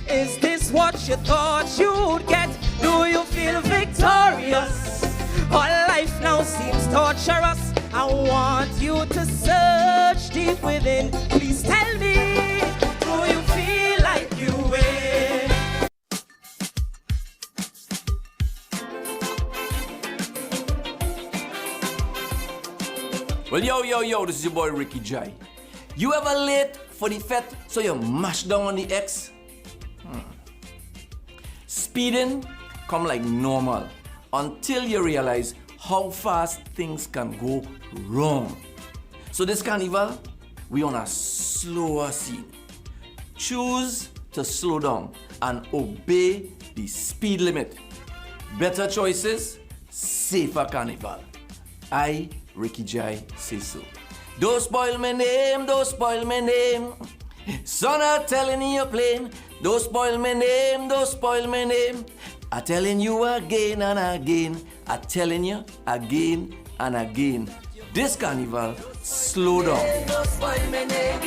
Is this what you thought you'd get? Do you feel victorious? All life now seems torturous. I want you to search deep within. Please tell me, do you feel like you win? Well, yo, this is your boy Ricky J. You ever late for the fete so you mash down on the X? Speeding come like normal until you realize how fast things can go wrong. So this carnival, we on a slower scene. Choose to slow down and obey the speed limit. Better choices, safer carnival. I, Ricky Jai, say so. Don't spoil my name, don't spoil my name. Son, I'm telling you plain. Don't spoil my name, don't spoil my name. I'm telling you again and again. I'm telling you again and again. This carnival, slow down. Don't spoil my name.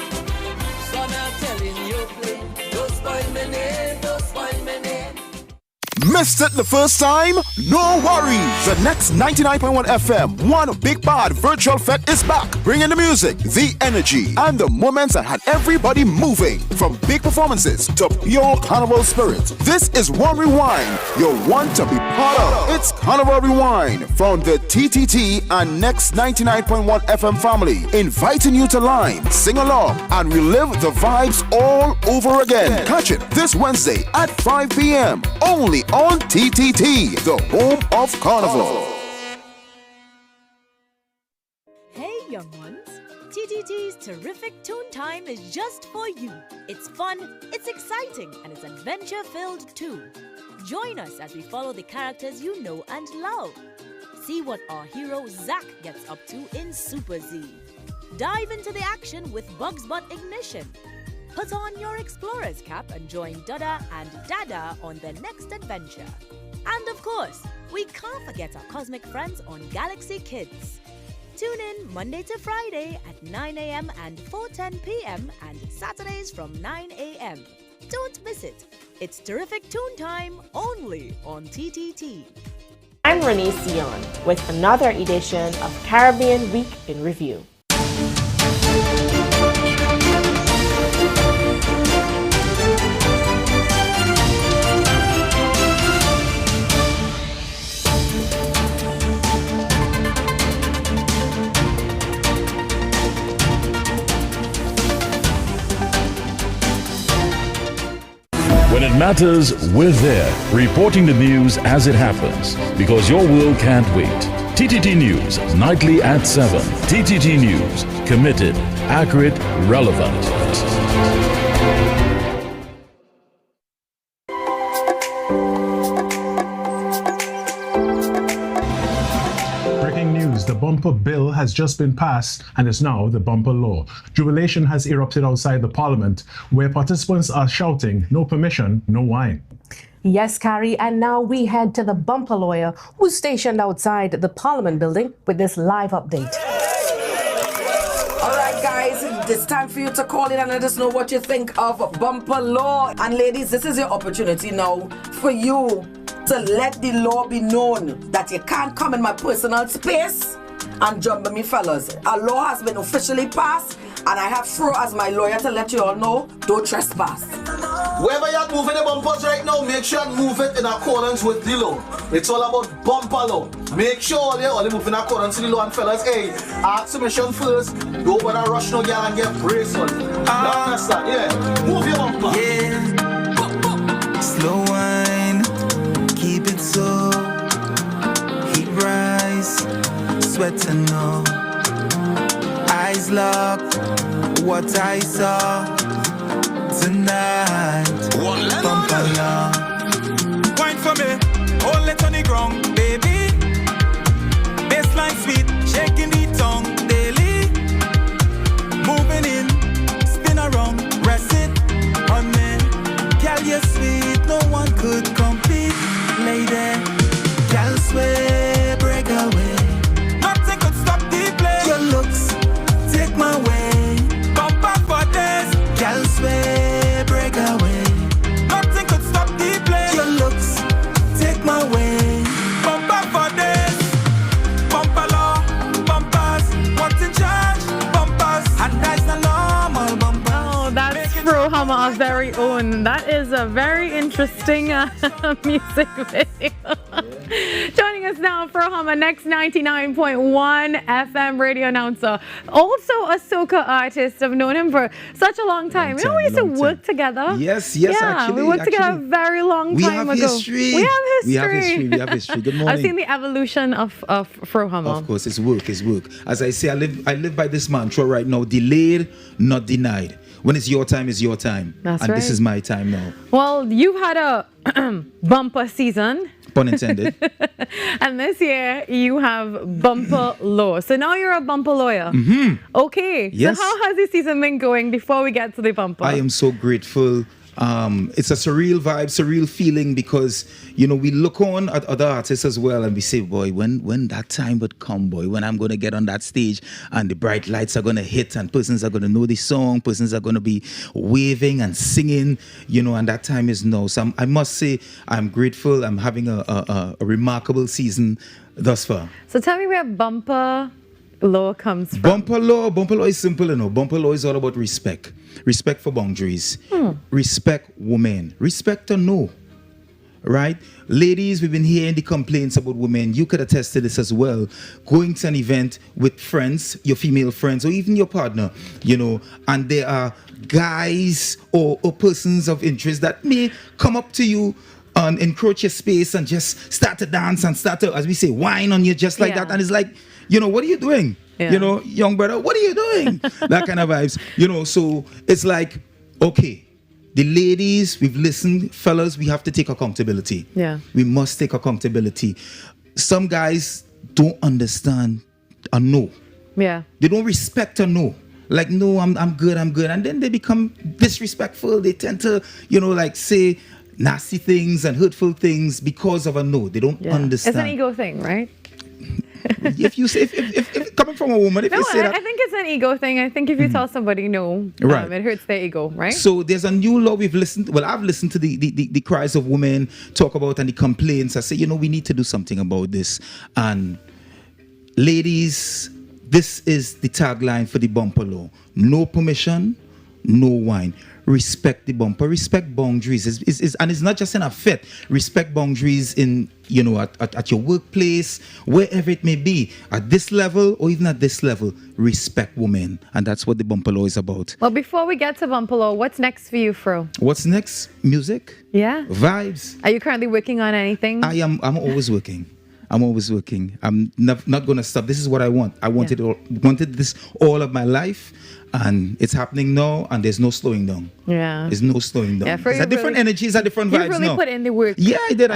Son, I'm telling you plain. Don't spoil my name, don't spoil my name. Missed it the first time? No worries! The next 99.1 FM One Big Bad Virtual Fete is back, bringing the music, the energy, and the moments that had everybody moving. From big performances to pure carnival spirit. This is One Rewind you'll want to be part of. It's Carnival Rewind from the TTT and Next 99.1 FM family, inviting you to line, sing along, and relive the vibes all over again. Catch it this Wednesday at 5 p.m. only on TTT, the home of Carnival. Hey young ones, TTT's terrific Toon Time is just for you. It's fun, it's exciting, and it's adventure-filled too. Join us as we follow the characters you know and love. See what our hero Zack gets up to in Super Z. Dive into the action with Bugs Butt Ignition. Put on your explorer's cap and join Dada and Dada on their next adventure. And of course, we can't forget our cosmic friends on Galaxy Kids. Tune in Monday to Friday at 9 a.m. and 4:10 p.m. and Saturdays from 9 a.m. Don't miss it. It's terrific Toon Time only on TTT. I'm Renee Sion with another edition of Caribbean Week in Review. When it matters, we're there, reporting the news as it happens, because your world can't wait. TTT News, nightly at 7. TTT News, committed, accurate, relevant. The bumper bill has just been passed and is now the bumper law. Jubilation has erupted outside the parliament, where participants are shouting, "No permission, no wine." Yes, Carrie, and now we head to the bumper lawyer who's stationed outside the Parliament building with this live update. All right, guys, it's time for you to call in and let us know what you think of bumper law. And ladies, this is your opportunity now for you to let the law be known that you can't come in my personal space and jump me, fellas. A law has been officially passed, and I have Fro as my lawyer to let you all know, don't trespass. Wherever you're moving the bumpers right now, make sure you move it in accordance with the law. It's all about bumper law. Make sure all you move in accordance with the law. And fellas, hey, ask submission first. Don't wanna rush no girl and get braced on. Understand? Yeah. Move your bumper. Yeah. Slow wine. Keep it so. Heat rise. Sweat to know. Eyes locked. What I saw tonight. Bump along. Wine for me. Hold it on the ground, baby. Baseline sweet. Shaking the tongue daily. Moving in. Spin around. Rest it on me. Girl, you're sweet. No one could compete. Lady. Girl, swear. Break away. Nothing could stop the play. Your looks. Take my way. Bump up for this. Girl, swear. Break away. Nothing could stop the play. Your looks. Take my way. Hummer, our very own. That is a very interesting music video. Joining us now, Fro Hummer, next 99.1 FM radio announcer. Also a soca artist. I've known him for such a long time. You know, we used to work together. Yes, actually. We worked together a very long time ago. History. We have history. We have history. Good morning. I've seen the evolution of Fro Hummer. Of course, it's work. As I say, I live by this mantra right now: delayed, not denied. When it's your time, it's your time. That's and right. This is my time now. Well, you've had a bumper season. Pun intended. And this year you have bumper law. So now you're a bumper lawyer. Mm-hmm. Okay. Yes. So how has this season been going before we get to the bumper? I am so grateful. It's a surreal vibe, surreal feeling, because we look on at other artists as well and we say, boy, when that time would come, boy, when I'm going to get on that stage and the bright lights are going to hit and persons are going to know the song, persons are going to be waving and singing, and that time is now. So I must say I'm grateful. I'm having a remarkable season thus far. So tell me where bumper law comes from. Bumper law is simple, Bumper law is all about respect. Respect for boundaries. Respect women. Respect or no. Right? Ladies, we've been hearing the complaints about women. You could attest to this as well. Going to an event with friends, your female friends, or even your partner, and there are guys or persons of interest that may come up to you and encroach your space and just start to dance and start to, as we say, whine on you just like that. And it's like, what are you doing? Yeah. Young brother, what are you doing? That kind of vibes. So it's like, okay, the ladies, we've listened, fellas, we have to take accountability. Yeah. We must take accountability. Some guys don't understand a no. Yeah. They don't respect a no. Like, no, I'm good. And then they become disrespectful. They tend to, say nasty things and hurtful things because of a no. They don't understand. It's an ego thing, right? if coming from a woman, if you say that, I think it's an ego thing. I think if you tell somebody no, right, it hurts their ego, right? So there's a new law I've listened to the cries of women talk about and the complaints. I say, we need to do something about this. And ladies, this is the tagline for the bumper law: no permission, no wine. Respect the bumper, respect boundaries. And it's not just in a fit. Respect boundaries in, at your workplace, wherever it may be. At this level or even at this level, respect women. And that's what the bumper law is about. Well, before we get to bumper law, what's next for you, Fro? What's next? Music? Yeah. Vibes? Are you currently working on anything? I'm always working. I'm not going to stop. This is what I want. I wanted this all of my life, and it's happening now, and there's no slowing down. Yeah. There's no slowing down. Yeah, It's a different energy, it's a different vibes you really now. put in the work. Yeah, I did.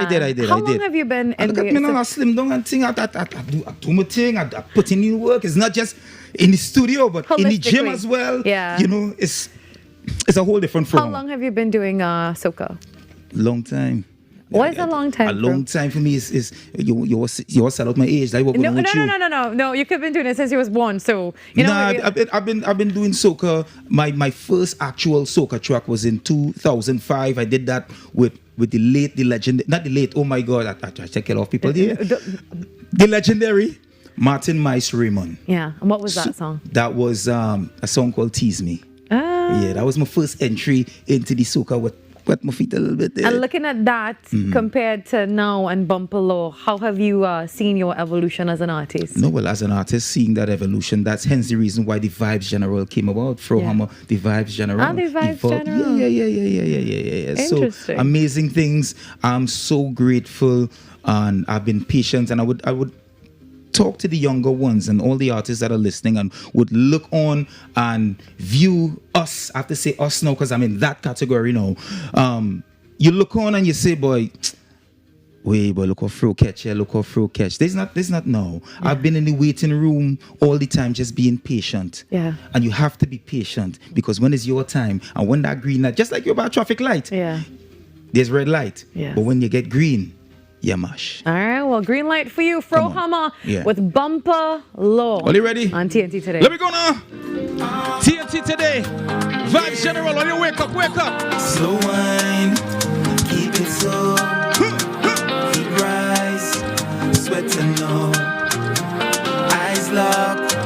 How long have you been in Look at me now, I slim down and thing. I do my thing. I put in the work. It's not just in the studio, but in the gym as well. Yeah. It's a whole different form. How long have you been doing soca? Long time. What is a long time? A long time for me is you sell out my age. Like what No. You could have been doing it since you was born. So I've been doing soca. My first actual soca track was in 2005. I did that with the legend, not the late. Oh my God, I check it off people here. The legendary Martin Mice Raymond. Yeah. And what was that song? That was a song called Tease Me. Yeah, that was my first entry into the soca with wet my feet a little bit there. And looking at that compared to now and bumper law, how have you seen your evolution as an artist? No, well, as an artist, seeing that evolution, that's hence the reason why the Vibes General came about. Fro Hummer, the Vibes General. The Vibes General. Yeah. Interesting. So amazing things. I'm so grateful, and I've been patient, and I would talk to the younger ones and all the artists that are listening and would look on and view us. I have to say us now because I'm in that category now. You look on and you say, boy, look how Fro catch here, look how Fro catch. There's not now. Yeah. I've been in the waiting room all the time just being patient. Yeah. And you have to be patient because when it's your time and when that green light, just like you're about traffic light, there's red light. Yeah. But when you get green, you mash. All right, well, green light for you, Fro Hummer, with Bumper Law. Are you ready? On TNT Today. Let me go now. TNT Today. Vibes General, when you wake up. Slow wine, keep it slow. Heat rise, sweating low. Eyes locked,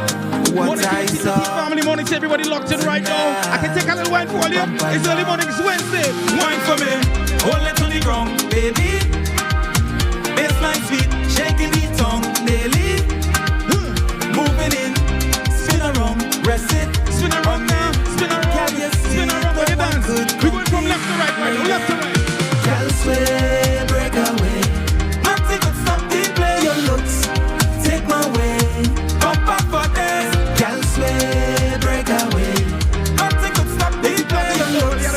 what I saw. Family morning to everybody locked in right now. I can take a little wine for you. It's early morning, it's Wednesday. Wine for me, hold it on the ground, baby. Baseline sweet, shaking the tongue daily. Moving in, spin around, rest it, spin around now, spin around, spin around when you dance. We're going from left to right, right, left to right. Girl, sway, break away. Nothing could stop the play. Your looks, take my way. Bump up for this. Girl, sway, break away. Nothing could stop the play. Your looks,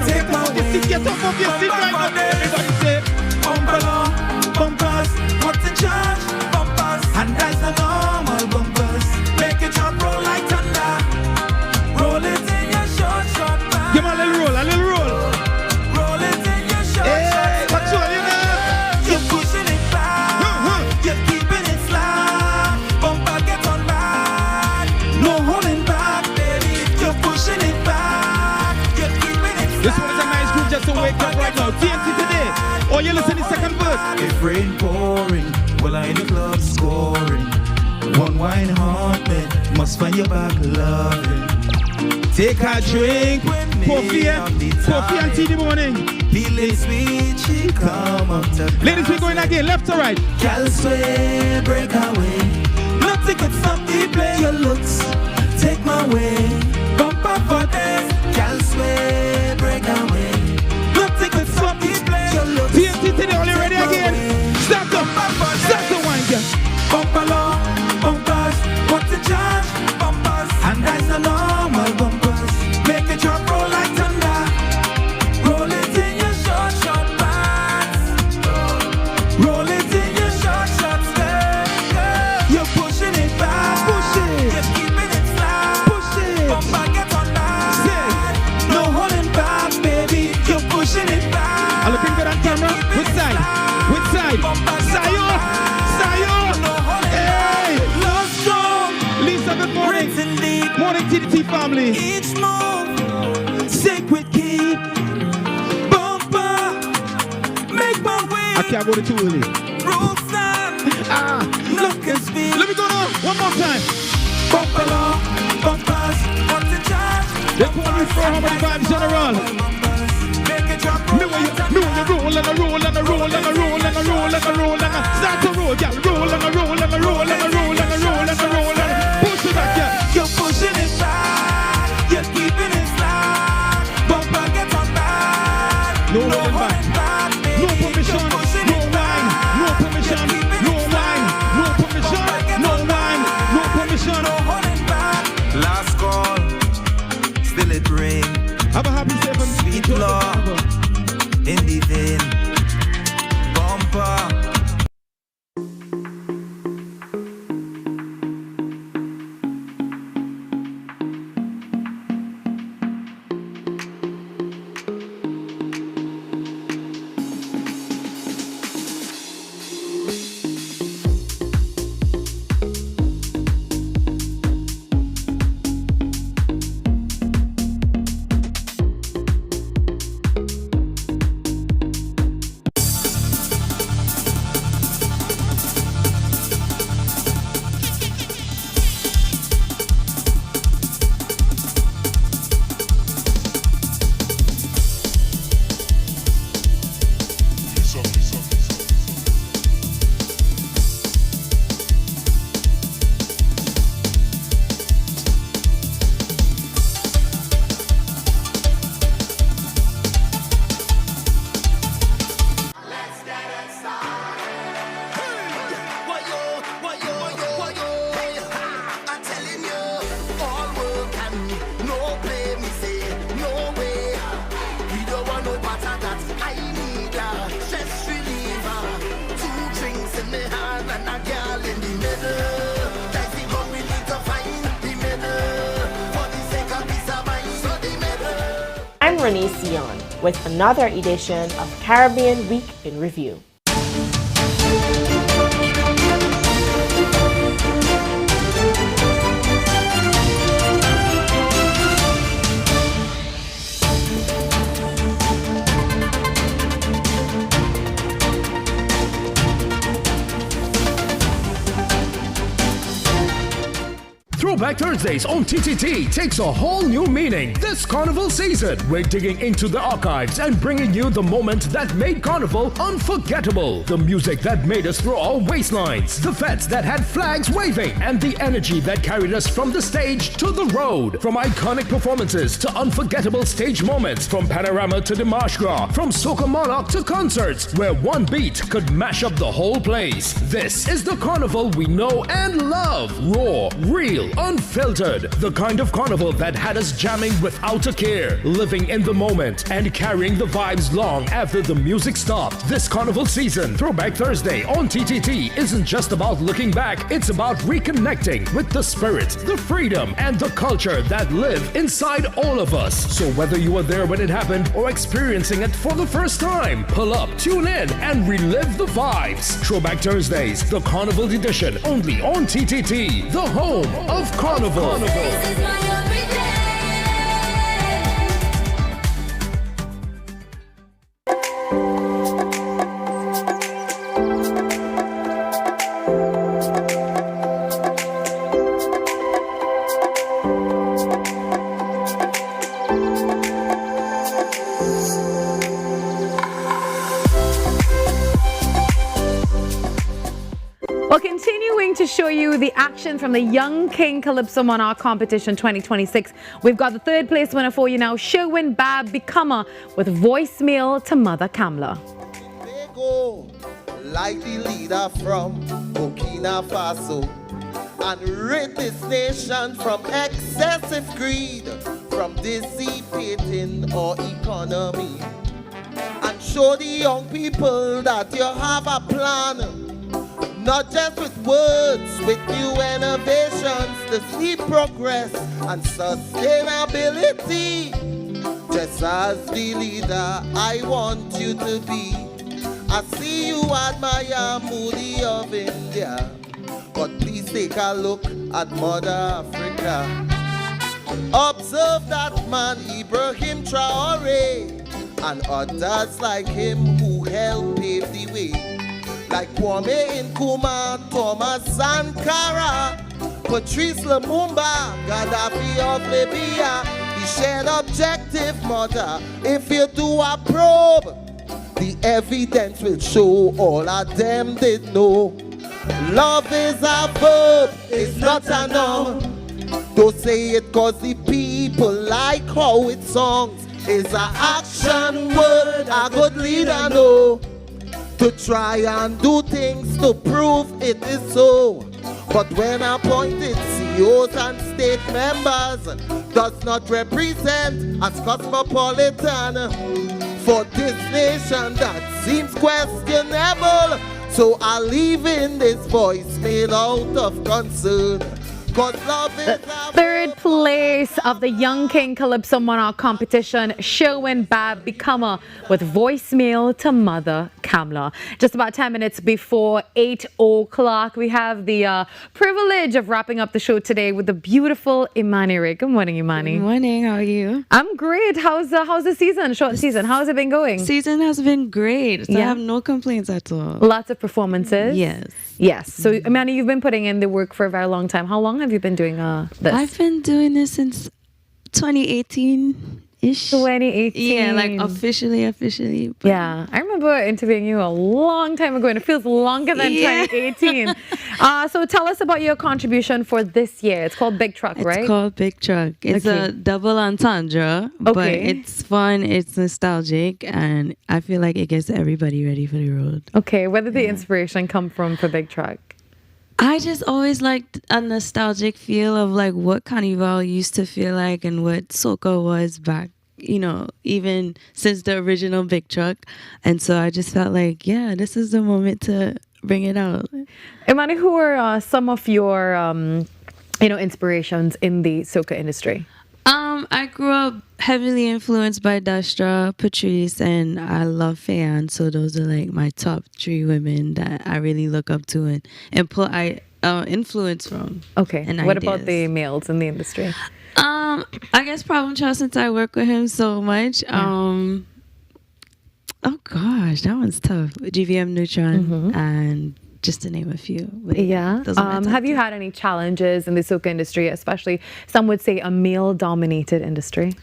take my way. Get up off your seat right now. Everybody say, bump along, bumpers. What's in charge? Bumpers. And that's the normal bumpers. Make it drop, roll like thunder. Roll it in your short, short back. give me a little roll, a little roll. Roll it in your short, Hey, short what's all you know? You're pushing it back. You're keeping it flat. Bumper get on back. No holding back, baby. You're pushing it back. You're keeping it flat. This one is a nice group just to wake up right now. TNT today. Oh, you listen to the second verse. If rain pouring, well I in the club scoring. One wine haunted, must find your back loving. Take a drink. Coffee and tea in the morning. Feeling sweet, she come up to Ladies, we're going again, left to right. Girl, sway, break away. Nothing could stop the play. Your looks, take my way. Bumper for this. Girl, sway, break away. Nothing could stop the play. Your looks, TNT today, all you ready again? Start to wine, girl. Bump along, bumpers. What's in charge? Bumpers. and that's the normal bumpers. Make it drop, roll like thunder. Roll it in your short, short pants. Roll it in your short, short skirt. You're pushing it back. Push it. You're keeping it flat. Push it. Bumper get on that. No holding back, baby. You're pushing it back. I'm looking good on camera. Which side? Which side? Sayo! Sayo! Hey! Love strong. Lisa, good morning. Rings indeed. Morning, TDT family. Each move, sacred key. Bumper, make my way. I can't go to too early. Rules stand. Look and speed. Let me go now. One more time. Bump along, bumpers. What's in charge? They call me for how many vibes general. Make it drop. Me when you roll and a roll and a roll and a roll and a roll and a roll and a start to roll, girl. Roll and a roll and a roll and a roll and a roll and a roll and a push it back, girl. You're pushing it back. You're keeping it flat. Bumper get on back. No holding back. No permission. No wine. No permission. No wine. No permission. No wine. No permission. No holding back. Last call, still it ring. Have a happy safe and Sweet love in the vein. Bumper. I'm Renee Sion with another edition of Caribbean Week in Review. Throwback Thursdays on TTT takes a whole new meaning this Carnival season. We're digging into the archives and bringing you the moment that made Carnival unforgettable. The music that made us throw our waistlines, the fets that had flags waving, and the energy that carried us from the stage to the road. From iconic performances to unforgettable stage moments, from panorama to the Marsh Gras, from Soca Monarch to concerts, where one beat could mash up the whole place. This is the Carnival we know and love. Raw, real, unfiltered. The kind of carnival that had us jamming without a care, living in the moment, and carrying the vibes long after the music stopped. This Carnival season, Throwback Thursday on TTT isn't just about looking back, it's about reconnecting with the spirit, the freedom, and the culture that live inside all of us. So whether you were there when it happened or experiencing it for the first time, pull up, tune in, and relive the vibes. Throwback Thursdays, the Carnival edition, only on TTT, the home of Carnival. Well, continuing to show you the action from the Young King Calypso Monarch Competition 2026. We've got the third place winner for you now, Sherwin Bab Bikama, with voicemail to Mother Kamla. Like the leader from Burkina Faso, and rid this nation from excessive greed, from dissipating our economy, and show the young people that you have a plan. Not just with words, with new innovations to see progress and sustainability. Just as the leader I want you to be. I see you admire Moody of India, but please take a look at Mother Africa. Observe that man Ibrahim Traore and others like him who helped pave the way. Like Kwame Nkrumah, Thomas Sankara, Patrice Lumumba, Gaddafi of Libya. The shared objective, mother. If you do a probe, the evidence will show all of them did know. Love is a verb, it's not a noun. Don't say it cause the people like how it songs. It's an action word, a good leader know. To try and do things to prove it is so. But when appointed CEOs and state members does not represent as cosmopolitan for this nation, that seems questionable. So I'll leave in this voicemail out of concern. The third place of the Young King Calypso Monarch Competition, Sherwin Bab Bikama with voicemail to Mother Kamla. Just about 10 minutes before 8 o'clock, we have the privilege of wrapping up the show today with the beautiful Imani Ray. Good morning, Imani. Good morning. How are you? I'm great. How's the season? Short season. How's it been going? Season has been great. So I have no complaints at all. Lots of performances. Yes. Yes. So, Imani, you've been putting in the work for a very long time. How long have you been doing this? I've been doing this since 2018-ish. 2018. Yeah, like officially. But yeah. I remember interviewing you a long time ago, and it feels longer than 2018. So tell us about your contribution for this year. It's called Big Truck, right? It's called Big Truck. It's a double entendre, but it's fun, it's nostalgic, and I feel like it gets everybody ready for the road. Okay, where did the inspiration come from for Big Truck? I just always liked a nostalgic feel of like what Carnival used to feel like and what soca was back, you know, even since the original Big Truck. And so I just felt like, yeah, this is the moment to bring it out. Imani, who are some of your, inspirations in the soca industry? I grew up heavily influenced by Dastra, Patrice, and I love Fayan. So those are like my top 3 women that I really look up to and influence from. Okay. And what about the males in the industry? I guess Problem Child, since I work with him so much. Oh gosh, that one's tough. GVM Neutron and just to name a few. But Yeah. those are my Have you had any challenges in the soca industry, especially some would say a male-dominated industry?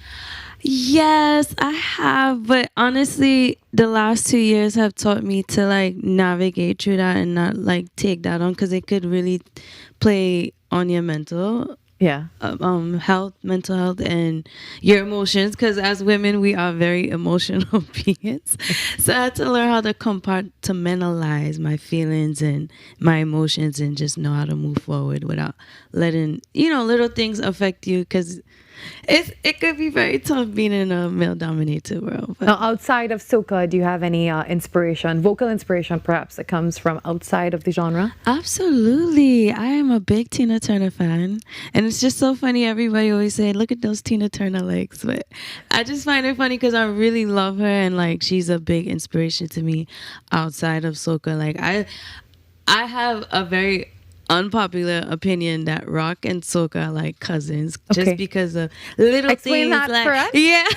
Yes, I have, but honestly, the last 2 years have taught me to like navigate through that and not like take that on, because it could really play on your mental mental health and your emotions, because as women we are very emotional beings. So I had to learn how to compartmentalize my feelings and my emotions and just know how to move forward without letting little things affect you, because it could be very tough being in a male-dominated world. Now, outside of soca, do you have any vocal inspiration perhaps, that comes from outside of the genre? Absolutely. I am a big Tina Turner fan. And it's just so funny. Everybody always say, look at those Tina Turner legs. But I just find it funny because I really love her. And like, she's a big inspiration to me outside of soca. Like I have a very unpopular opinion that rock and soca are like cousins, just because of little Explain things that like for us. yeah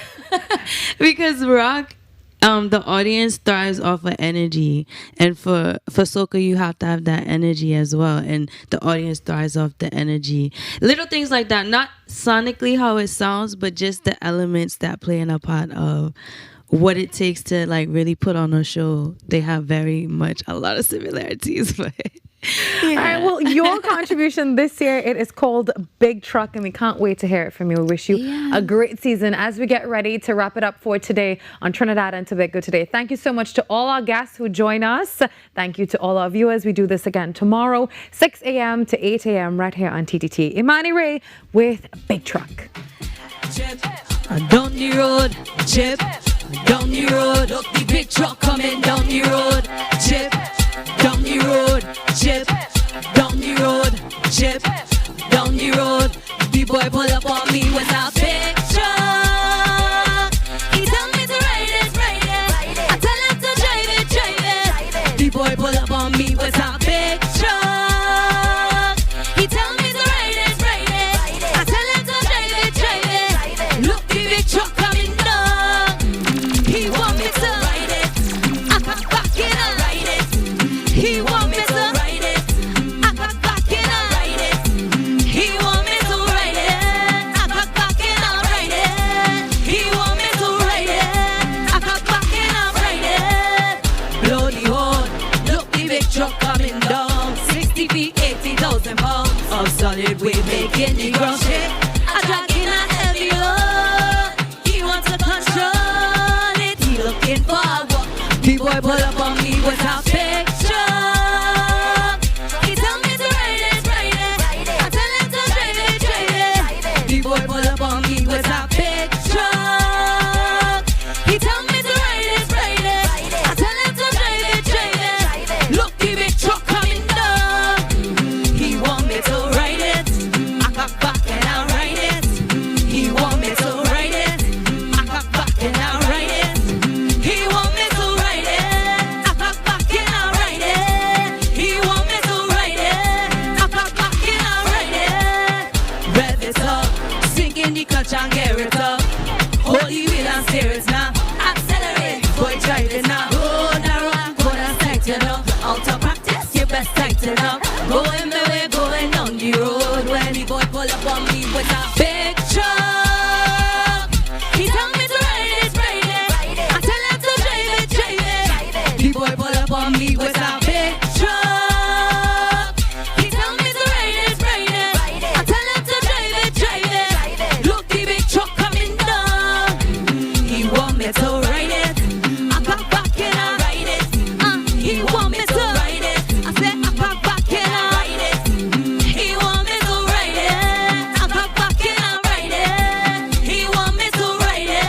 because rock, the audience thrives off of energy, and for soca you have to have that energy as well, and the audience thrives off the energy. Little things like that, not sonically how it sounds, but just the elements that play in a part of what it takes to like really put on a show. They have very much a lot of similarities, but All right, well, your contribution this year, it is called Big Truck, and we can't wait to hear it from you. We wish you a great season as we get ready to wrap it up for today on Trinidad and Tobago Today. Thank you so much to all our guests who join us. Thank you to all our viewers. We do this again tomorrow, 6 a.m. to 8 a.m. right here on TTT. Imani Ray with Big Truck. Down the road, chip. Down the road, look the big truck coming down the road, chip. Down the road, chip. Down the road, chip. Down the road, the boy pull up on me with a big truck. He tell me to ride it, ride it. I tell him to drive it, drive it. The boy pull up on me with a big truck. He tell me to ride it, ride it. I tell him to drive it, drive it. Look the big truck coming down. He want me to ride it. I can back it up, ride it. He want me to ride it. I can back it up, ride it. He want me to ride it. I can back it up, ride it. He want me to ride it. I can back it up, ride it. Blow the horn, look the big truck coming down. 60 feet, 80,000 pounds of solid weight making the ground shake. I dragging a heavy load. He wants to control it. He looking for a walk. The boy pull up on me with a big truck. He tell me to ride it, ride it. I tell him to drive it, drive it. The boy pull up on me with a big truck. He tell me to ride it, ride it. I tell him to drive it, drive it. Look the big truck coming down. He want me to ride it. I got back and I ride it. He want me to ride it. I got back and I ride it. He want me to ride it. I got back and I ride it. He want me to ride it. I got back and I ride it. Rev it up, sink in the clutch and gear it up. Hold the wheel and steer it now. Accelerate, boy drive it now. Go down, go down, tighten up. Out of practice, you best tighten up. Going my way, going down the road. When the boy pull up on me with a big truck. He tell me to ride it, ride it. I tell him to drive it, drive it. The boy pull up on me with a big truck. He tell me to ride it, ride it. I tell him to drive it, drive it. Look the big truck coming down. He want me to ride it. I got back and I ride it. He want me to ride it. I said I got back and I ride it. He want me to ride it. I got back and I ride it. He want me to ride it.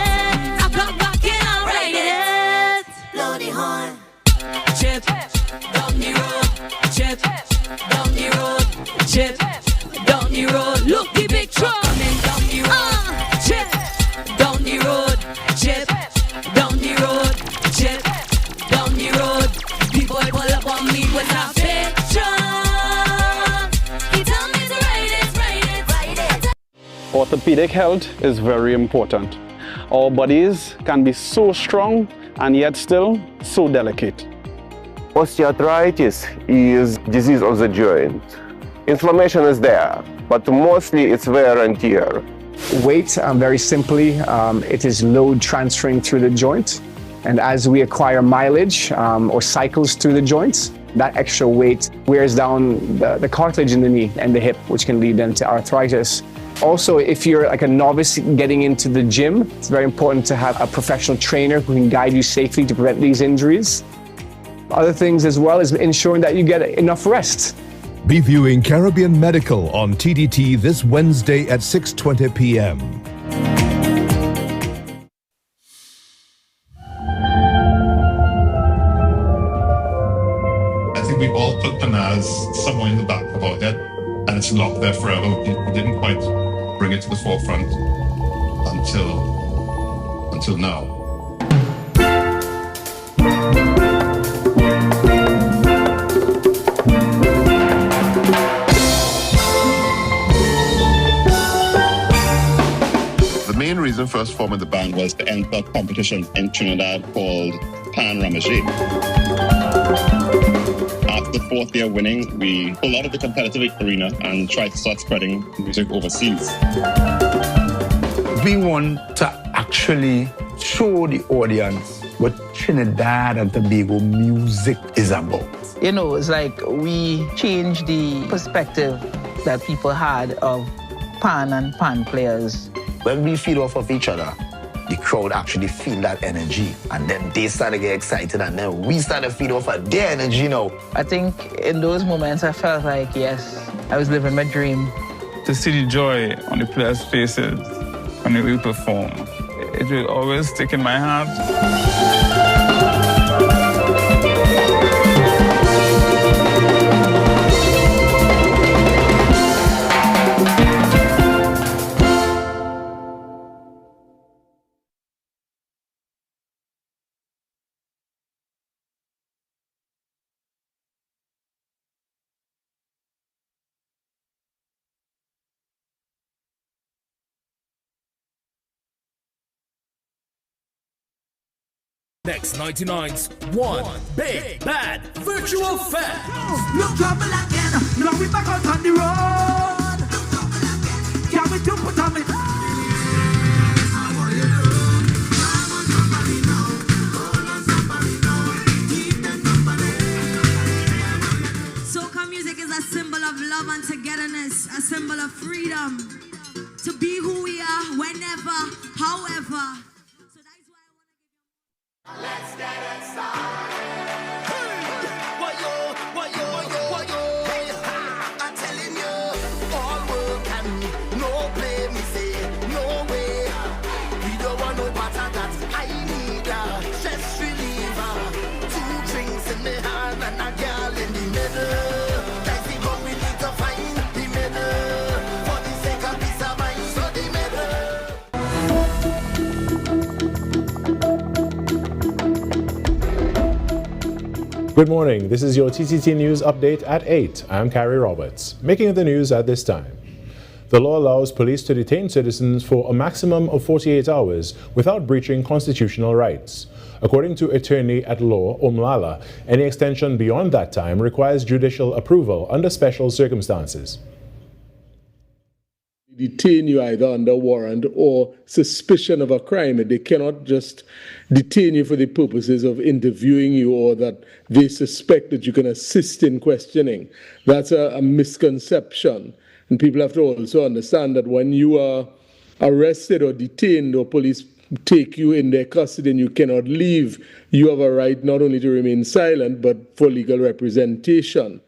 I got back and I ride it. Blow the horn. Chip down the road. Chip down the road. Chip down the road. Look the big truck coming down the road. Chip down the road. Chip down the road. Chip down the road. The boy pull up on me with a big truck. He tell me to ride it, ride it, ride it. Orthopedic health is very important. Our bodies can be so strong and yet still so delicate. Osteoarthritis is disease of the joint. Inflammation is there, but mostly it's wear and tear. Weight, very simply, it is load transferring through the joint. And as we acquire mileage or cycles through the joints, that extra weight wears down the cartilage in the knee and the hip, which can lead then to arthritis. Also, if you're like a novice getting into the gym, it's very important to have a professional trainer who can guide you safely to prevent these injuries. Other things as well is ensuring that you get enough rest. Be viewing Caribbean Medical on TTT this Wednesday at 6:20 p.m. I think we all put Panaz somewhere in the back of our head, and it's locked there forever. We didn't quite bring it to the forefront until now. The main reason for us forming the band was to enter a competition in Trinidad called Pan Ramajé. After the fourth year winning, we pulled out of the competitive arena and tried to start spreading music overseas. We want to actually show the audience what Trinidad and Tobago music is about. You know, it's like we changed the perspective that people had of pan and pan players. When we feed off of each other, the crowd actually feel that energy, and then they start to get excited, and then we start to feed off of their energy now. I think in those moments I felt like, yes, I was living my dream. To see the joy on the players' faces when we perform, it will always stick in my heart. Next 99's one big bad virtual fest. No trouble again. Now we back out on the road. Can we do put on me? Soca music is a symbol of love and togetherness, a symbol of freedom to be who we are, whenever, however. Let's get it started. I'm telling you, all work and no play. Me say, no way. We don't want no part of that. I need a stress reliever. 2 drinks in the hand and a girl in the middle. That's the one we need to find the middle. For the sake of peace of mind, so the middle. Good morning. This is your TTT News update at 8. I'm Carrie Roberts. Making the news at this time. The law allows police to detain citizens for a maximum of 48 hours without breaching constitutional rights. According to attorney at law Virmala, any extension beyond that time requires judicial approval under special circumstances. Detain you either under warrant or suspicion of a crime. They cannot just detain you for the purposes of interviewing you or that they suspect that you can assist in questioning. That's a misconception. And people have to also understand that when you are arrested or detained or police take you in their custody and you cannot leave, you have a right not only to remain silent but for legal representation.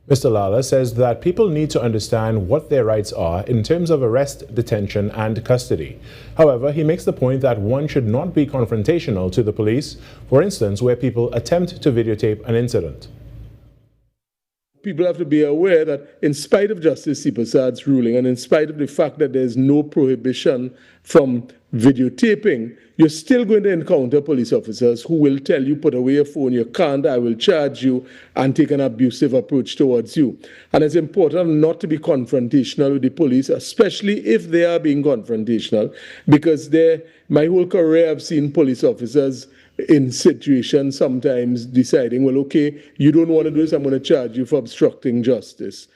Mr. Lala says that people need to understand what their rights are in terms of arrest, detention, and custody. However, he makes the point that one should not be confrontational to the police, for instance, where people attempt to videotape an incident. People have to be aware that in spite of Justice Sipasad's ruling and in spite of the fact that there's no prohibition from videotaping, you're still going to encounter police officers who will tell you, put away your phone, you can't, I will charge you, and take an abusive approach towards you. And it's important not to be confrontational with the police, especially if they are being confrontational, because my whole career I've seen police officers in situations sometimes deciding, well, okay, you don't want to do this, I'm going to charge you for obstructing justice.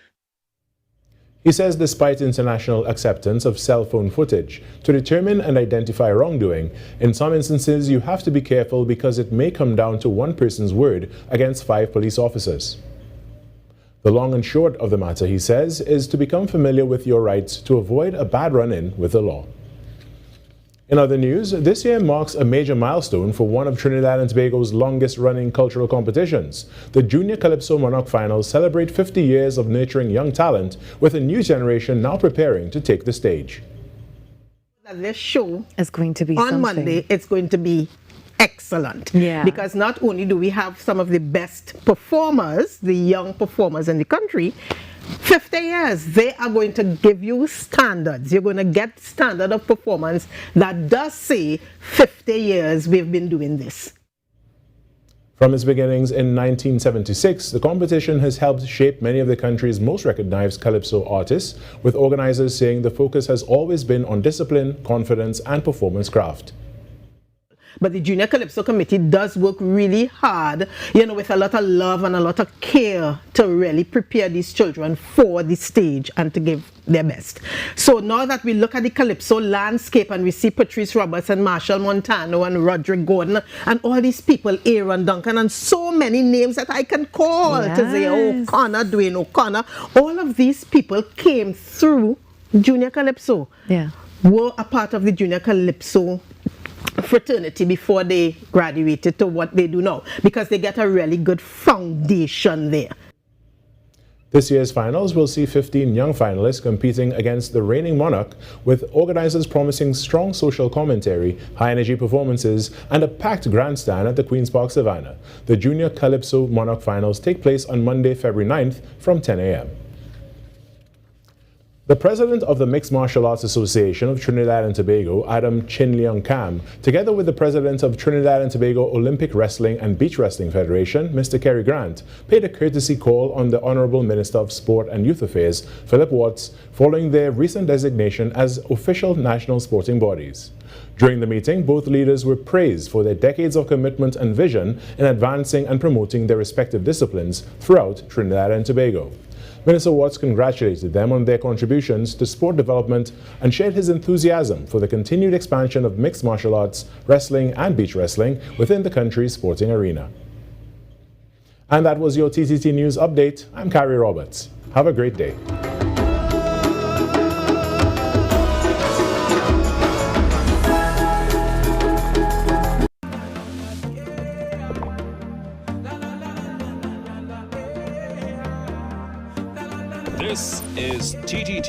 He says despite international acceptance of cell phone footage to determine and identify wrongdoing, in some instances you have to be careful because it may come down to one person's word against 5 police officers. The long and short of the matter, he says, is to become familiar with your rights to avoid a bad run-in with the law. In other news, this year marks a major milestone for one of Trinidad and Tobago's longest-running cultural competitions. The Junior Calypso Monarch Finals celebrate 50 years of nurturing young talent, with a new generation now preparing to take the stage. This show is going to be on something. Monday. It's going to be excellent. Yeah. Because not only do we have some of the best performers, the young performers in the country, 50 years, they are going to give you standards. You're going to get standard of performance that does say 50 years we've been doing this. From its beginnings in 1976, the competition has helped shape many of the country's most recognized calypso artists, with organizers saying the focus has always been on discipline, confidence, and performance craft. But the Junior Calypso Committee does work really hard, with a lot of love and a lot of care to really prepare these children for the stage and to give their best. So now that we look at the Calypso landscape and we see Patrice Roberts and Marshall Montano and Roderick Gordon and all these people, Aaron Duncan, and so many names that I can call to say, O'Connor, Dwayne O'Connor, all of these people came through Junior Calypso, were a part of the Junior Calypso fraternity before they graduated to what they do now, because they get a really good foundation there. This year's finals will see 15 young finalists competing against the reigning monarch, with organizers promising strong social commentary, high-energy performances, and a packed grandstand at the Queen's Park Savannah. The Junior Calypso Monarch Finals take place on Monday, February 9th from 10 a.m. The president of the Mixed Martial Arts Association of Trinidad and Tobago, Adam Chin Leong Kam, together with the president of Trinidad and Tobago Olympic Wrestling and Beach Wrestling Federation, Mr. Kerry Grant, paid a courtesy call on the Honorable Minister of Sport and Youth Affairs, Philip Watts, following their recent designation as official national sporting bodies. During the meeting, both leaders were praised for their decades of commitment and vision in advancing and promoting their respective disciplines throughout Trinidad and Tobago. Minister Watts congratulated them on their contributions to sport development and shared his enthusiasm for the continued expansion of mixed martial arts, wrestling and beach wrestling within the country's sporting arena. And that was your TTT News Update. I'm Carrie Roberts. Have a great day. This is TTT.